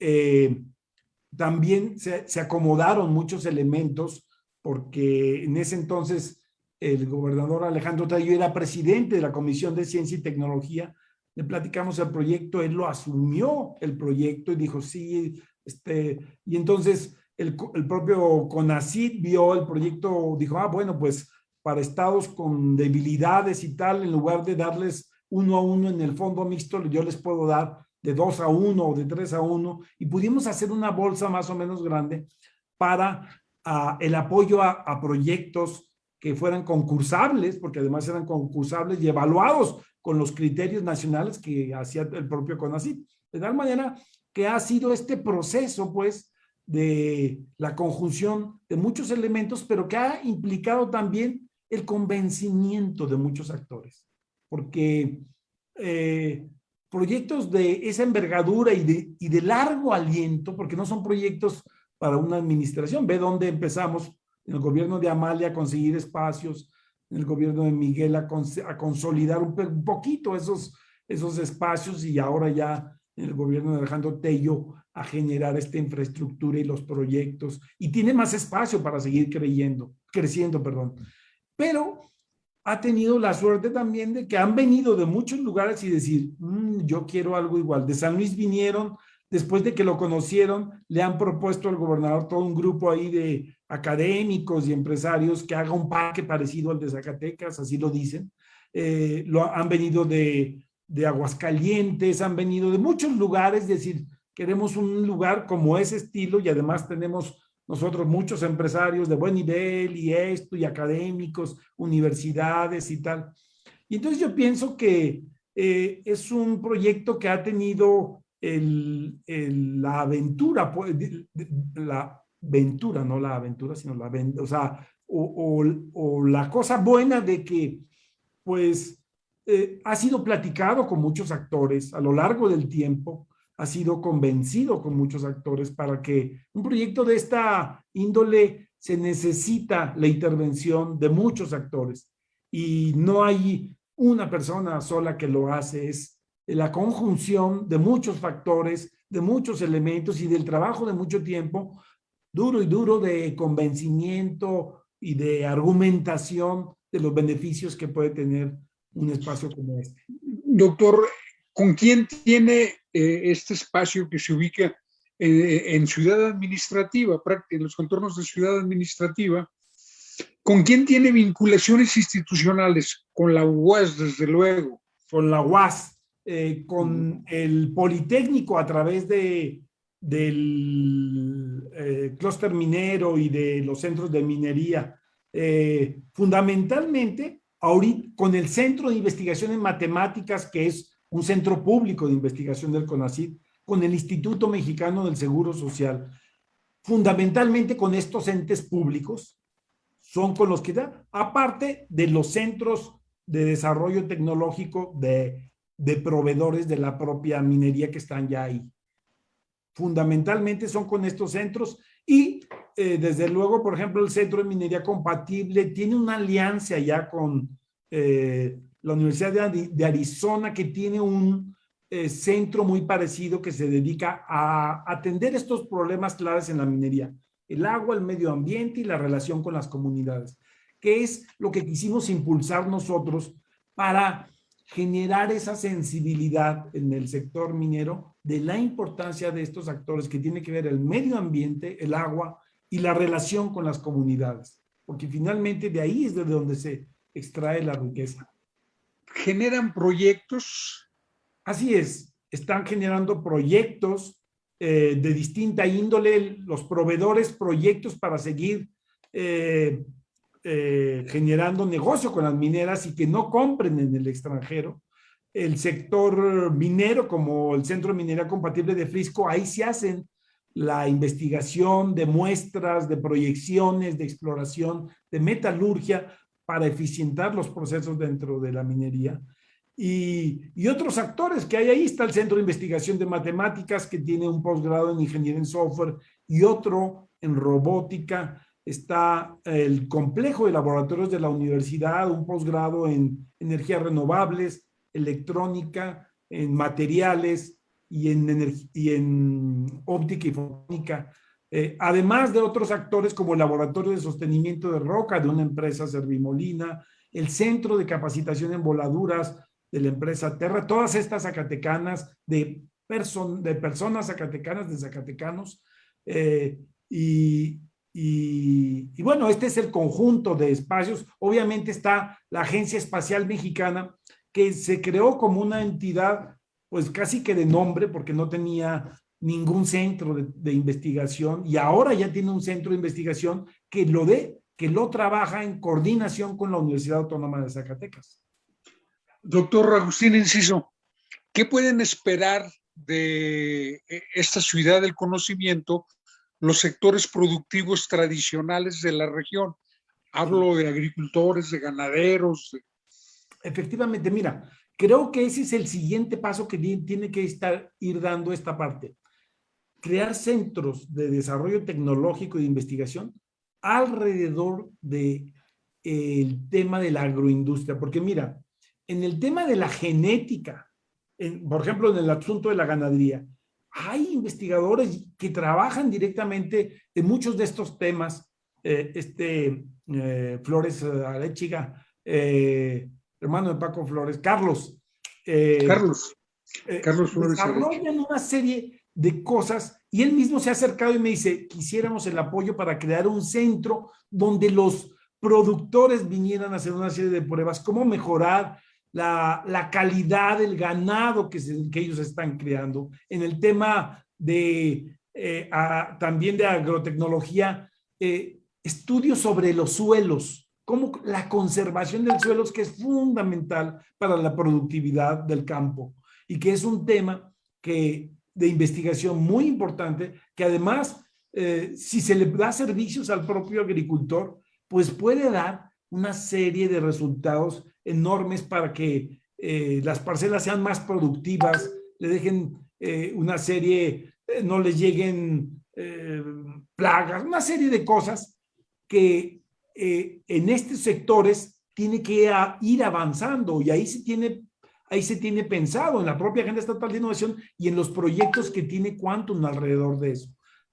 también se acomodaron muchos elementos, porque en ese entonces el gobernador Alejandro Tello era presidente de la Comisión de Ciencia y Tecnología. Le platicamos el proyecto, él lo asumió el proyecto y dijo sí, y entonces el propio CONACYT vio el proyecto, dijo, bueno, pues para estados con debilidades y tal, en lugar de darles 1-1 en el fondo mixto, yo les puedo dar de 2-1 o de 3-1, y pudimos hacer una bolsa más o menos grande para el apoyo a proyectos que fueran concursables, porque además eran concursables y evaluados con los criterios nacionales que hacía el propio CONACYT. De tal manera que ha sido este proceso, pues, de la conjunción de muchos elementos, pero que ha implicado también el convencimiento de muchos actores, porque proyectos de esa envergadura y de largo aliento, porque no son proyectos para una administración. Ve dónde empezamos, en el gobierno de Amalia a conseguir espacios, en el gobierno de Miguel a consolidar un poquito esos espacios, y ahora ya en el gobierno de Alejandro Tello a generar esta infraestructura y los proyectos, y tiene más espacio para seguir creciendo, perdón. Pero ha tenido la suerte también de que han venido de muchos lugares y decir, yo quiero algo igual. De San Luis vinieron, después de que lo conocieron, le han propuesto al gobernador todo un grupo ahí de académicos y empresarios que haga un parque parecido al de Zacatecas, así lo dicen. Han venido de Aguascalientes, han venido de muchos lugares, es decir, queremos un lugar como ese estilo, y además tenemos nosotros muchos empresarios de buen nivel y académicos, universidades y tal. Y entonces yo pienso que es un proyecto que ha tenido la aventura, no la aventura, sino o sea, o la cosa buena de que, pues, ha sido platicado con muchos actores a lo largo del tiempo, ha sido convencido con muchos actores para que un proyecto de esta índole se necesita la intervención de muchos actores, y no hay una persona sola que lo hace, es la conjunción de muchos factores, de muchos elementos y del trabajo de mucho tiempo, duro y duro, de convencimiento y de argumentación de los beneficios que puede tener un espacio como este. Doctor, ¿con quién tiene este espacio que se ubica en Ciudad Administrativa, en los contornos de Ciudad Administrativa? ¿Con quién tiene vinculaciones institucionales? Con la UAS, desde luego. Con la UAS, con el Politécnico a través del clúster minero y de los centros de minería. Fundamentalmente, ahorita, con el Centro de Investigación en Matemáticas, que es un centro público de investigación del CONACYT, con el Instituto Mexicano del Seguro Social, fundamentalmente con estos entes públicos, son con los que da, aparte de los centros de desarrollo tecnológico de proveedores de la propia minería que están ya ahí. Fundamentalmente son con estos centros y desde luego, por ejemplo, el Centro de Minería Compatible tiene una alianza ya con la Universidad de Arizona, que tiene un centro muy parecido que se dedica a atender estos problemas claves en la minería: el agua, el medio ambiente y la relación con las comunidades, que es lo que quisimos impulsar nosotros para generar esa sensibilidad en el sector minero de la importancia de estos actores que tiene que ver el medio ambiente, el agua y la relación con las comunidades, porque finalmente de ahí es de donde se extrae la riqueza. ¿Generan proyectos? Así es, están generando proyectos de distinta índole, los proveedores, proyectos para seguir generando negocio con las mineras y que no compren en el extranjero. El sector minero, como el Centro de Minería Compatible de Frisco, ahí se hacen la investigación de muestras, de proyecciones, de exploración, de metalurgia para eficientar los procesos dentro de la minería. Y otros actores que hay ahí. Está el Centro de Investigación de Matemáticas, que tiene un posgrado en Ingeniería en Software y otro en Robótica. Está el complejo de laboratorios de la universidad, un posgrado en energías renovables, electrónica, en materiales y en óptica y fotónica. Además de otros actores como el Laboratorio de Sostenimiento de Roca de una empresa Servimolina, el Centro de Capacitación en Voladuras de la empresa Terra, todas estas zacatecanas, de personas zacatecanas, de zacatecanos, y bueno, este es el conjunto de espacios. Obviamente está la Agencia Espacial Mexicana, que se creó como una entidad, pues casi que de nombre, porque no tenía ningún centro de investigación, y ahora ya tiene un centro de investigación que lo trabaja en coordinación con la Universidad Autónoma de Zacatecas. Doctor Agustín Enciso, ¿qué pueden esperar de esta ciudad del conocimiento los sectores productivos tradicionales de la región? Hablo de agricultores, de ganaderos. Efectivamente, mira, creo que ese es el siguiente paso que tiene que ir dando esta parte. Crear centros de desarrollo tecnológico y de investigación alrededor del tema de la agroindustria. Porque mira, en el tema de la genética, por ejemplo, en el asunto de la ganadería, hay investigadores que trabajan directamente en muchos de estos temas. Flores Arechiga, hermano de Paco Flores, Carlos. Carlos Flores desarrollan una serie de cosas y él mismo se ha acercado y me dice: quisiéramos el apoyo para crear un centro donde los productores vinieran a hacer una serie de pruebas, cómo mejorar la calidad del ganado que ellos están creando. En el tema de también de agrotecnología, estudios sobre los suelos, como la conservación del suelo, que es fundamental para la productividad del campo y que es un tema de investigación muy importante, que además, si se le da servicios al propio agricultor, pues puede dar una serie de resultados enormes para que las parcelas sean más productivas, le dejen una serie, no les lleguen plagas, una serie de cosas que en estos sectores tiene que ir avanzando, y ahí se tiene pensado en la propia Agenda Estatal de Innovación y en los proyectos que tiene Quantum alrededor de eso,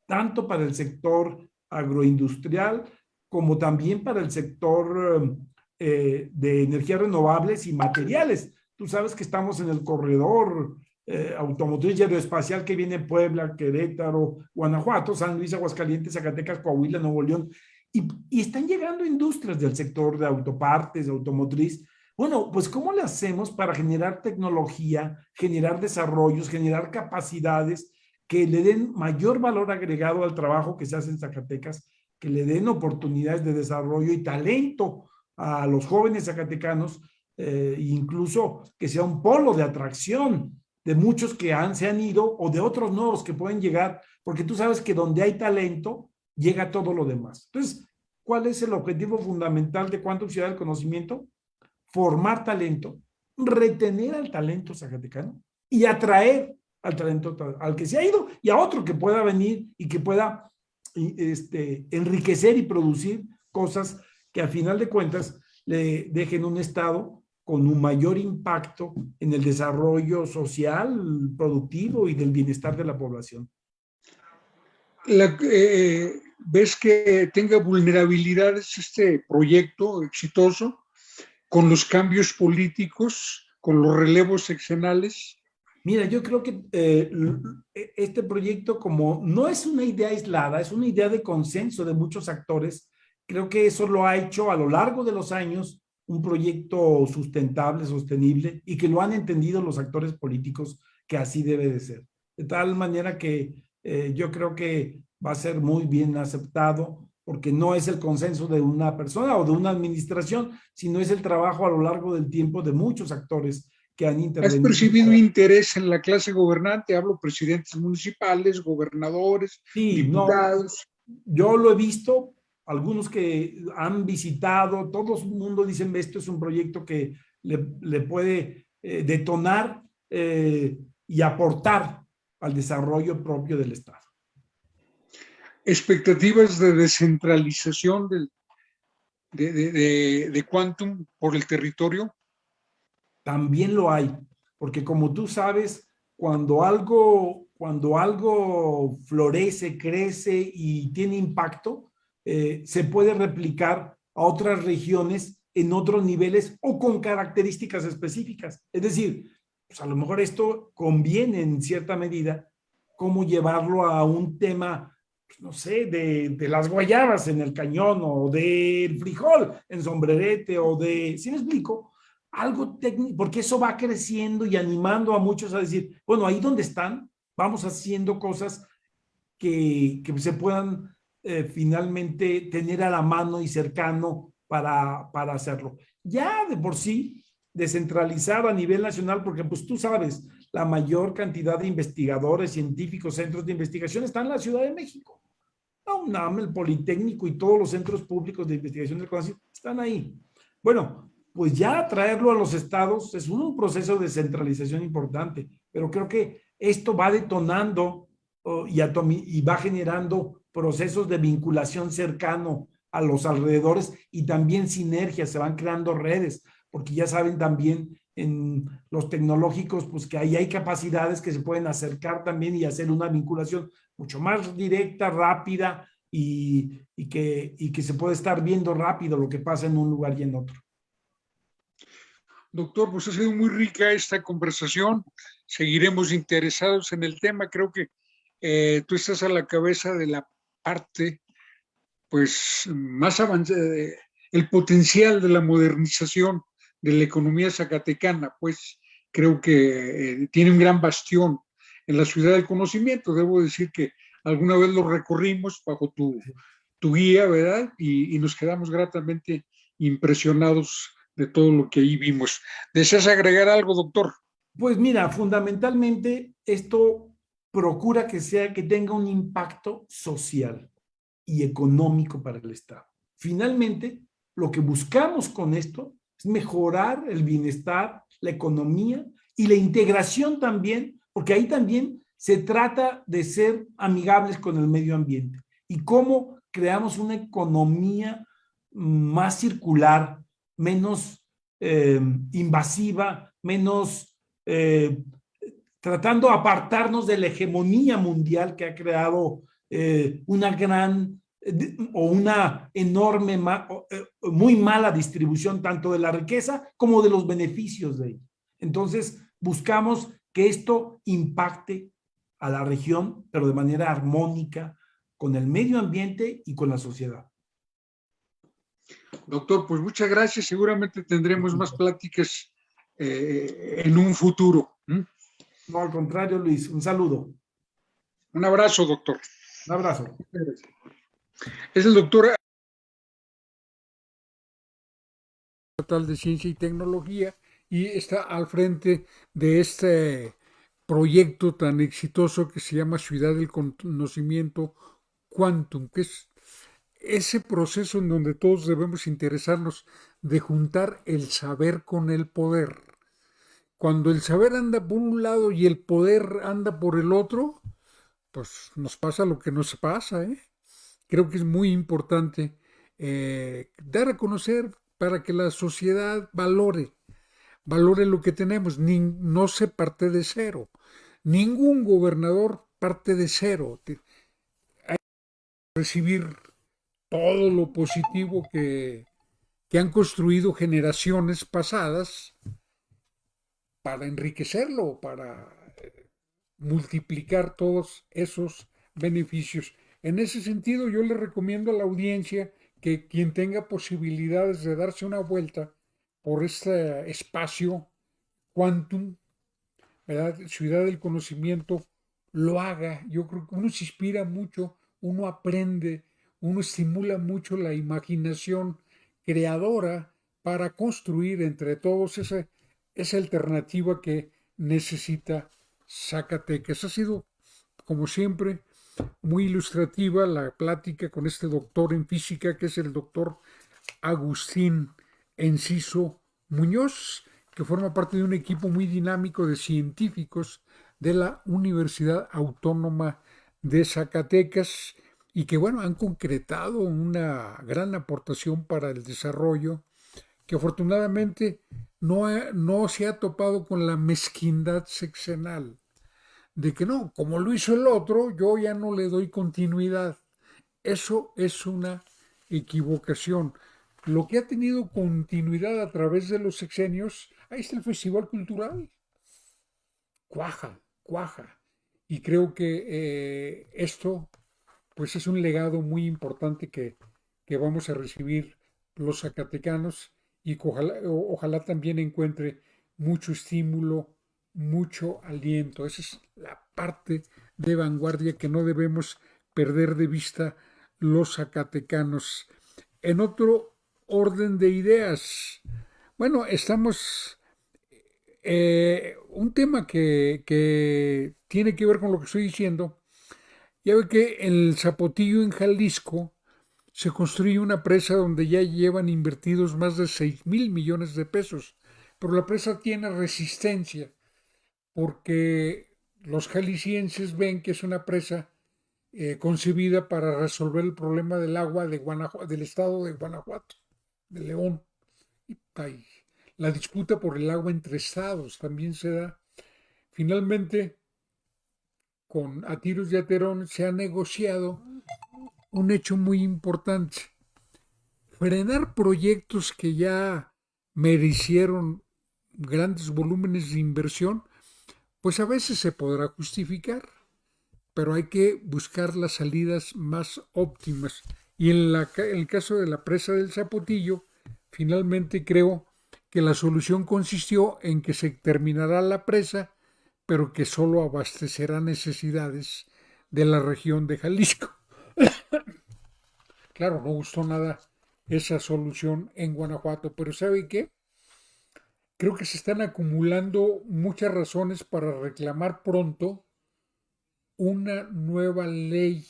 tanto para el sector agroindustrial como también para el sector de energías renovables y materiales. Tú sabes que estamos en el corredor automotriz y aeroespacial que viene Puebla, Querétaro, Guanajuato, San Luis, Aguascalientes, Zacatecas, Coahuila, Nuevo León, y están llegando industrias del sector de autopartes, de automotriz. Bueno, pues ¿cómo le hacemos para generar tecnología, generar desarrollos, generar capacidades que le den mayor valor agregado al trabajo que se hace en Zacatecas, que le den oportunidades de desarrollo y talento a los jóvenes zacatecanos, incluso que sea un polo de atracción de muchos que se han ido o de otros nuevos que pueden llegar, porque tú sabes que donde hay talento, llega todo lo demás. Entonces, ¿cuál es el objetivo fundamental de Quantum Ciudad del Conocimiento? Formar talento, retener al talento zacatecano y atraer al talento al que se ha ido y a otro que pueda venir y que pueda enriquecer y producir cosas que a final de cuentas le dejen un estado con un mayor impacto en el desarrollo social, productivo y del bienestar de la población. ¿Ves que tenga vulnerabilidades este proyecto exitoso con los cambios políticos, con los relevos seccionales? Mira, yo creo que este proyecto, como no es una idea aislada, es una idea de consenso de muchos actores, creo que eso lo ha hecho a lo largo de los años un proyecto sustentable, sostenible, y que lo han entendido los actores políticos que así debe de ser. De tal manera que yo creo que va a ser muy bien aceptado, porque no es el consenso de una persona o de una administración, sino es el trabajo a lo largo del tiempo de muchos actores que han ¿Has intervenido. percibido interés en la clase gobernante? Hablo presidentes municipales, gobernadores, Sí, diputados. no, yo lo he visto, algunos que han visitado, todo el mundo dicen, esto es un proyecto que le puede detonar y aportar al desarrollo propio del Estado. Expectativas de descentralización de Quantum por el territorio. También lo hay, porque como tú sabes, cuando algo florece, crece y tiene impacto, se puede replicar a otras regiones en otros niveles o con características específicas. Es decir, pues a lo mejor esto conviene en cierta medida cómo llevarlo a un tema, pues no sé, de las guayabas en el cañón o del frijol en Sombrerete o de, ¿sí me explico? Algo técnico, porque eso va creciendo y animando a muchos a decir, bueno, ahí donde están, vamos haciendo cosas que se puedan finalmente tener a la mano y cercano para hacerlo. Ya de por sí, descentralizado a nivel nacional, porque pues tú sabes, la mayor cantidad de investigadores, científicos, centros de investigación están en la Ciudad de México. La UNAM, el Politécnico y todos los centros públicos de investigación del CONACYT están ahí. Bueno, pues ya traerlo a los estados es un proceso de centralización importante, pero creo que esto va detonando y va generando procesos de vinculación cercano a los alrededores y también sinergias, se van creando redes, porque ya saben también en los tecnológicos, pues que ahí hay capacidades que se pueden acercar también y hacer una vinculación mucho más directa, rápida y que se puede estar viendo rápido lo que pasa en un lugar y en otro. Doctor, pues ha sido muy rica esta conversación. Seguiremos interesados en el tema. Creo que tú estás a la cabeza de la parte pues más avanzada, el potencial de la modernización de la economía zacatecana, pues creo que tiene un gran bastión en la ciudad del conocimiento. Debo decir que alguna vez lo recorrimos bajo tu guía, ¿verdad? Y nos quedamos gratamente impresionados de todo lo que ahí vimos. ¿Deseas agregar algo, doctor? Pues mira, fundamentalmente esto procura que tenga un impacto social y económico para el Estado. Finalmente, lo que buscamos con esto es mejorar el bienestar, la economía y la integración también, porque ahí también se trata de ser amigables con el medio ambiente y cómo creamos una economía más circular, menos invasiva, menos tratando de apartarnos de la hegemonía mundial que ha creado una gran o una enorme, muy mala distribución tanto de la riqueza como de los beneficios de ella. Entonces, buscamos que esto impacte a la región, pero de manera armónica con el medio ambiente y con la sociedad. Doctor, pues muchas gracias. Seguramente tendremos más pláticas en un futuro. No, al contrario, Luis, un saludo. Un abrazo, doctor. Un abrazo. Es el doctor Estatal de Ciencia y Tecnología y está al frente de este proyecto tan exitoso que se llama Ciudad del Conocimiento Quantum, que es ese proceso en donde todos debemos interesarnos de juntar el saber con el poder. Cuando el saber anda por un lado y el poder anda por el otro, pues nos pasa lo que nos pasa, ¿eh? Creo que es muy importante dar a conocer para que la sociedad valore lo que tenemos. No se parte de cero. Ningún gobernador parte de cero. Hay que recibir todo lo positivo que han construido generaciones pasadas para enriquecerlo, para multiplicar todos esos beneficios. En ese sentido, yo le recomiendo a la audiencia que quien tenga posibilidades de darse una vuelta por este espacio Quantum, ¿verdad? Ciudad del Conocimiento, lo haga. Yo creo que uno se inspira mucho, uno aprende, uno estimula mucho la imaginación creadora para construir entre todos esa alternativa que necesita Zacatecas. Ha sido, como siempre, muy ilustrativa la plática con este doctor en física, que es el doctor Agustín Enciso Muñoz, que forma parte de un equipo muy dinámico de científicos de la Universidad Autónoma de Zacatecas y que, bueno, han concretado una gran aportación para el desarrollo, que afortunadamente no se ha topado con la mezquindad sexenal, de que no, como lo hizo el otro, yo ya no le doy continuidad. Eso es una equivocación. Lo que ha tenido continuidad a través de los sexenios, ahí está el Festival Cultural. Cuaja, cuaja. Y creo que esto pues es un legado muy importante que vamos a recibir los zacatecanos y que ojalá también encuentre mucho estímulo, mucho aliento. Esa es la parte de vanguardia que no debemos perder de vista los zacatecanos. En otro orden de ideas, bueno, estamos un tema que tiene que ver con lo que estoy diciendo. Ya ve que en el Zapotillo, en Jalisco, se construye una presa donde ya llevan invertidos más de 6,000 millones de pesos, pero la presa tiene resistencia porque los jaliscienses ven que es una presa concebida para resolver el problema del agua del estado de Guanajuato, de León. Y la disputa por el agua entre estados también se da. Finalmente, con a tiros de aterón, se ha negociado un hecho muy importante: frenar proyectos que ya merecieron grandes volúmenes de inversión, pues a veces se podrá justificar, pero hay que buscar las salidas más óptimas. Y en el caso de la presa del Zapotillo, finalmente creo que la solución consistió en que se terminará la presa, pero que solo abastecerá necesidades de la región de Jalisco. Claro, no gustó nada esa solución en Guanajuato, pero ¿sabe qué? Creo que se están acumulando muchas razones para reclamar pronto una nueva ley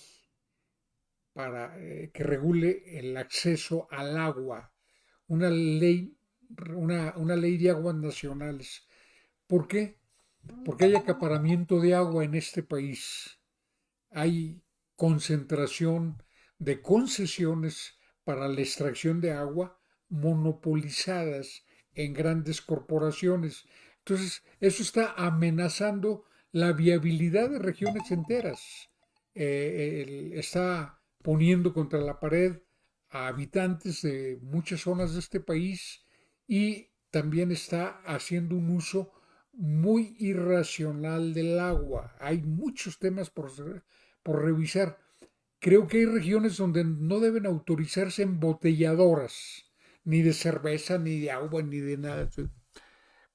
para que regule el acceso al agua, una ley, una ley de aguas nacionales. ¿Por qué? Porque hay acaparamiento de agua en este país. Hay concentración de concesiones para la extracción de agua monopolizadas en grandes corporaciones. Entonces, eso está amenazando la viabilidad de regiones enteras. Está poniendo contra la pared a habitantes de muchas zonas de este país y también está haciendo un uso muy irracional del agua. Hay muchos temas por revisar. Creo que hay regiones donde no deben autorizarse embotelladoras, ni de cerveza, ni de agua, ni de nada,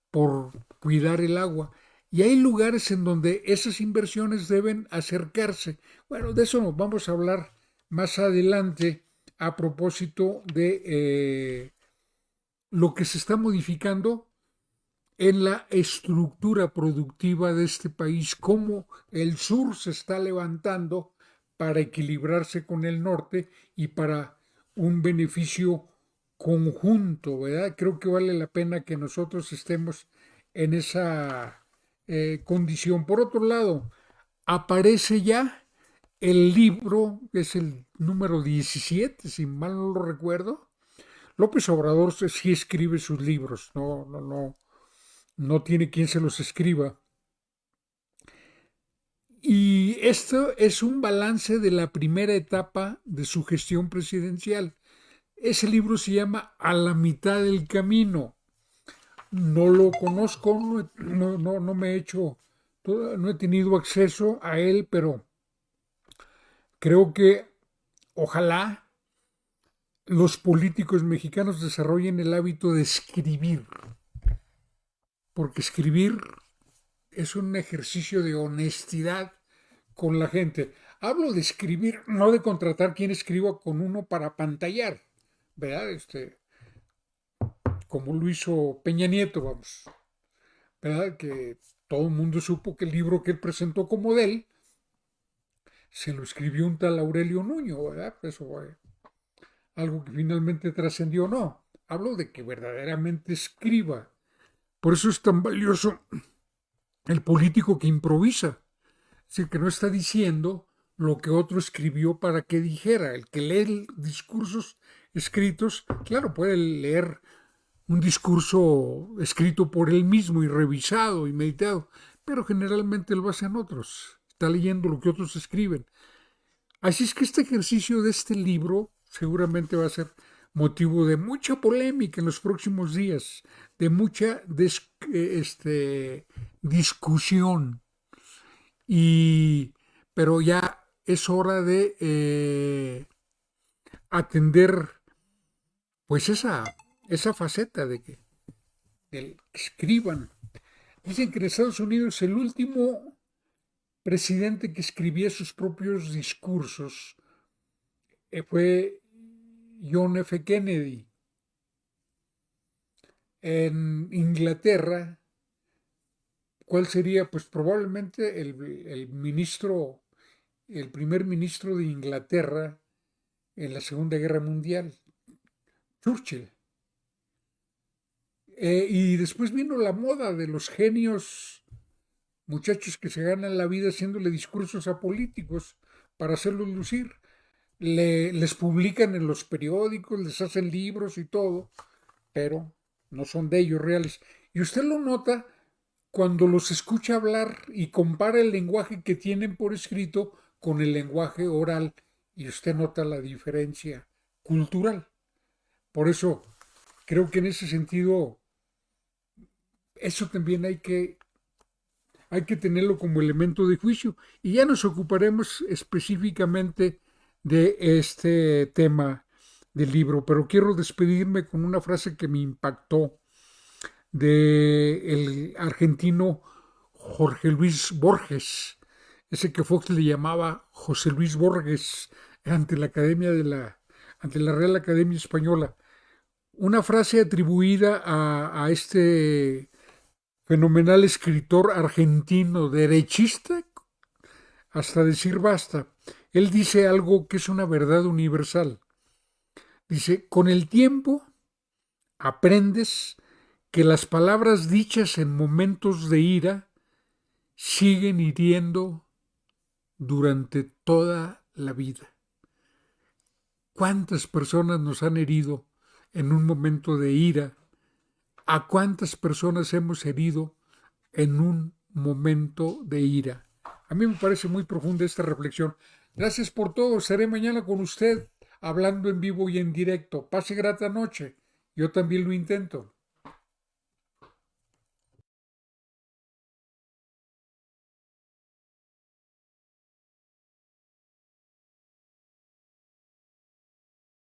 por cuidar el agua. Y hay lugares en donde esas inversiones deben acercarse. Bueno, de eso nos vamos a hablar más adelante a propósito de lo que se está modificando en la estructura productiva de este país, cómo el sur se está levantando para equilibrarse con el norte y para un beneficio conjunto, ¿verdad? Creo que vale la pena que nosotros estemos en esa condición. Por otro lado, aparece ya el libro, que es el número 17, si mal no lo recuerdo. López Obrador sí escribe sus libros, no tiene quien se los escriba. Y esto es un balance de la primera etapa de su gestión presidencial. Ese libro se llama A la mitad del camino. No lo conozco, no me he hecho, no he tenido acceso a él, pero creo que ojalá los políticos mexicanos desarrollen el hábito de escribir, porque escribir es un ejercicio de honestidad con la gente. Hablo de escribir, no de contratar quien escriba con uno para pantallar, ¿verdad? Como lo hizo Peña Nieto, vamos, ¿verdad? Que todo el mundo supo que el libro que él presentó como de él se lo escribió un tal Aurelio Nuño, ¿verdad? Eso fue algo que finalmente trascendió, no. Hablo de que verdaderamente escriba. Por eso es tan valioso el político que improvisa. Es decir, que no está diciendo lo que otro escribió para que dijera. El que lee discursos escritos, claro, puede leer un discurso escrito por él mismo y revisado y meditado, pero generalmente lo hacen otros. Está leyendo lo que otros escriben. Así es que este ejercicio de este libro seguramente va a ser motivo de mucha polémica en los próximos días, de mucha discusión. Pero ya es hora de atender pues esa faceta de que escriban. Dicen que en Estados Unidos el último presidente que escribía sus propios discursos fue John F. Kennedy. En Inglaterra, ¿cuál sería? Pues probablemente el primer ministro de Inglaterra en la Segunda Guerra Mundial, Churchill. Y después vino la moda de los genios, muchachos que se ganan la vida haciéndole discursos a políticos para hacerlos lucir. Les publican en los periódicos, les hacen libros y todo, pero no son de ellos reales. Y usted lo nota cuando los escucha hablar y compara el lenguaje que tienen por escrito con el lenguaje oral, y usted nota la diferencia cultural. Por eso creo que en ese sentido eso también hay que tenerlo como elemento de juicio, y ya nos ocuparemos específicamente de este tema del libro, pero quiero despedirme con una frase que me impactó del argentino Jorge Luis Borges, ese que Fox le llamaba José Luis Borges ante la Real Academia Española. Una frase atribuida a este fenomenal escritor argentino derechista hasta decir basta. Él dice algo que es una verdad universal. Dice, con el tiempo aprendes que las palabras dichas en momentos de ira siguen hiriendo durante toda la vida. ¿Cuántas personas nos han herido en un momento de ira? ¿A cuántas personas hemos herido en un momento de ira? A mí me parece muy profunda esta reflexión. Gracias por todo. Estaré mañana con usted hablando en vivo y en directo. Pase grata noche. Yo también lo intento.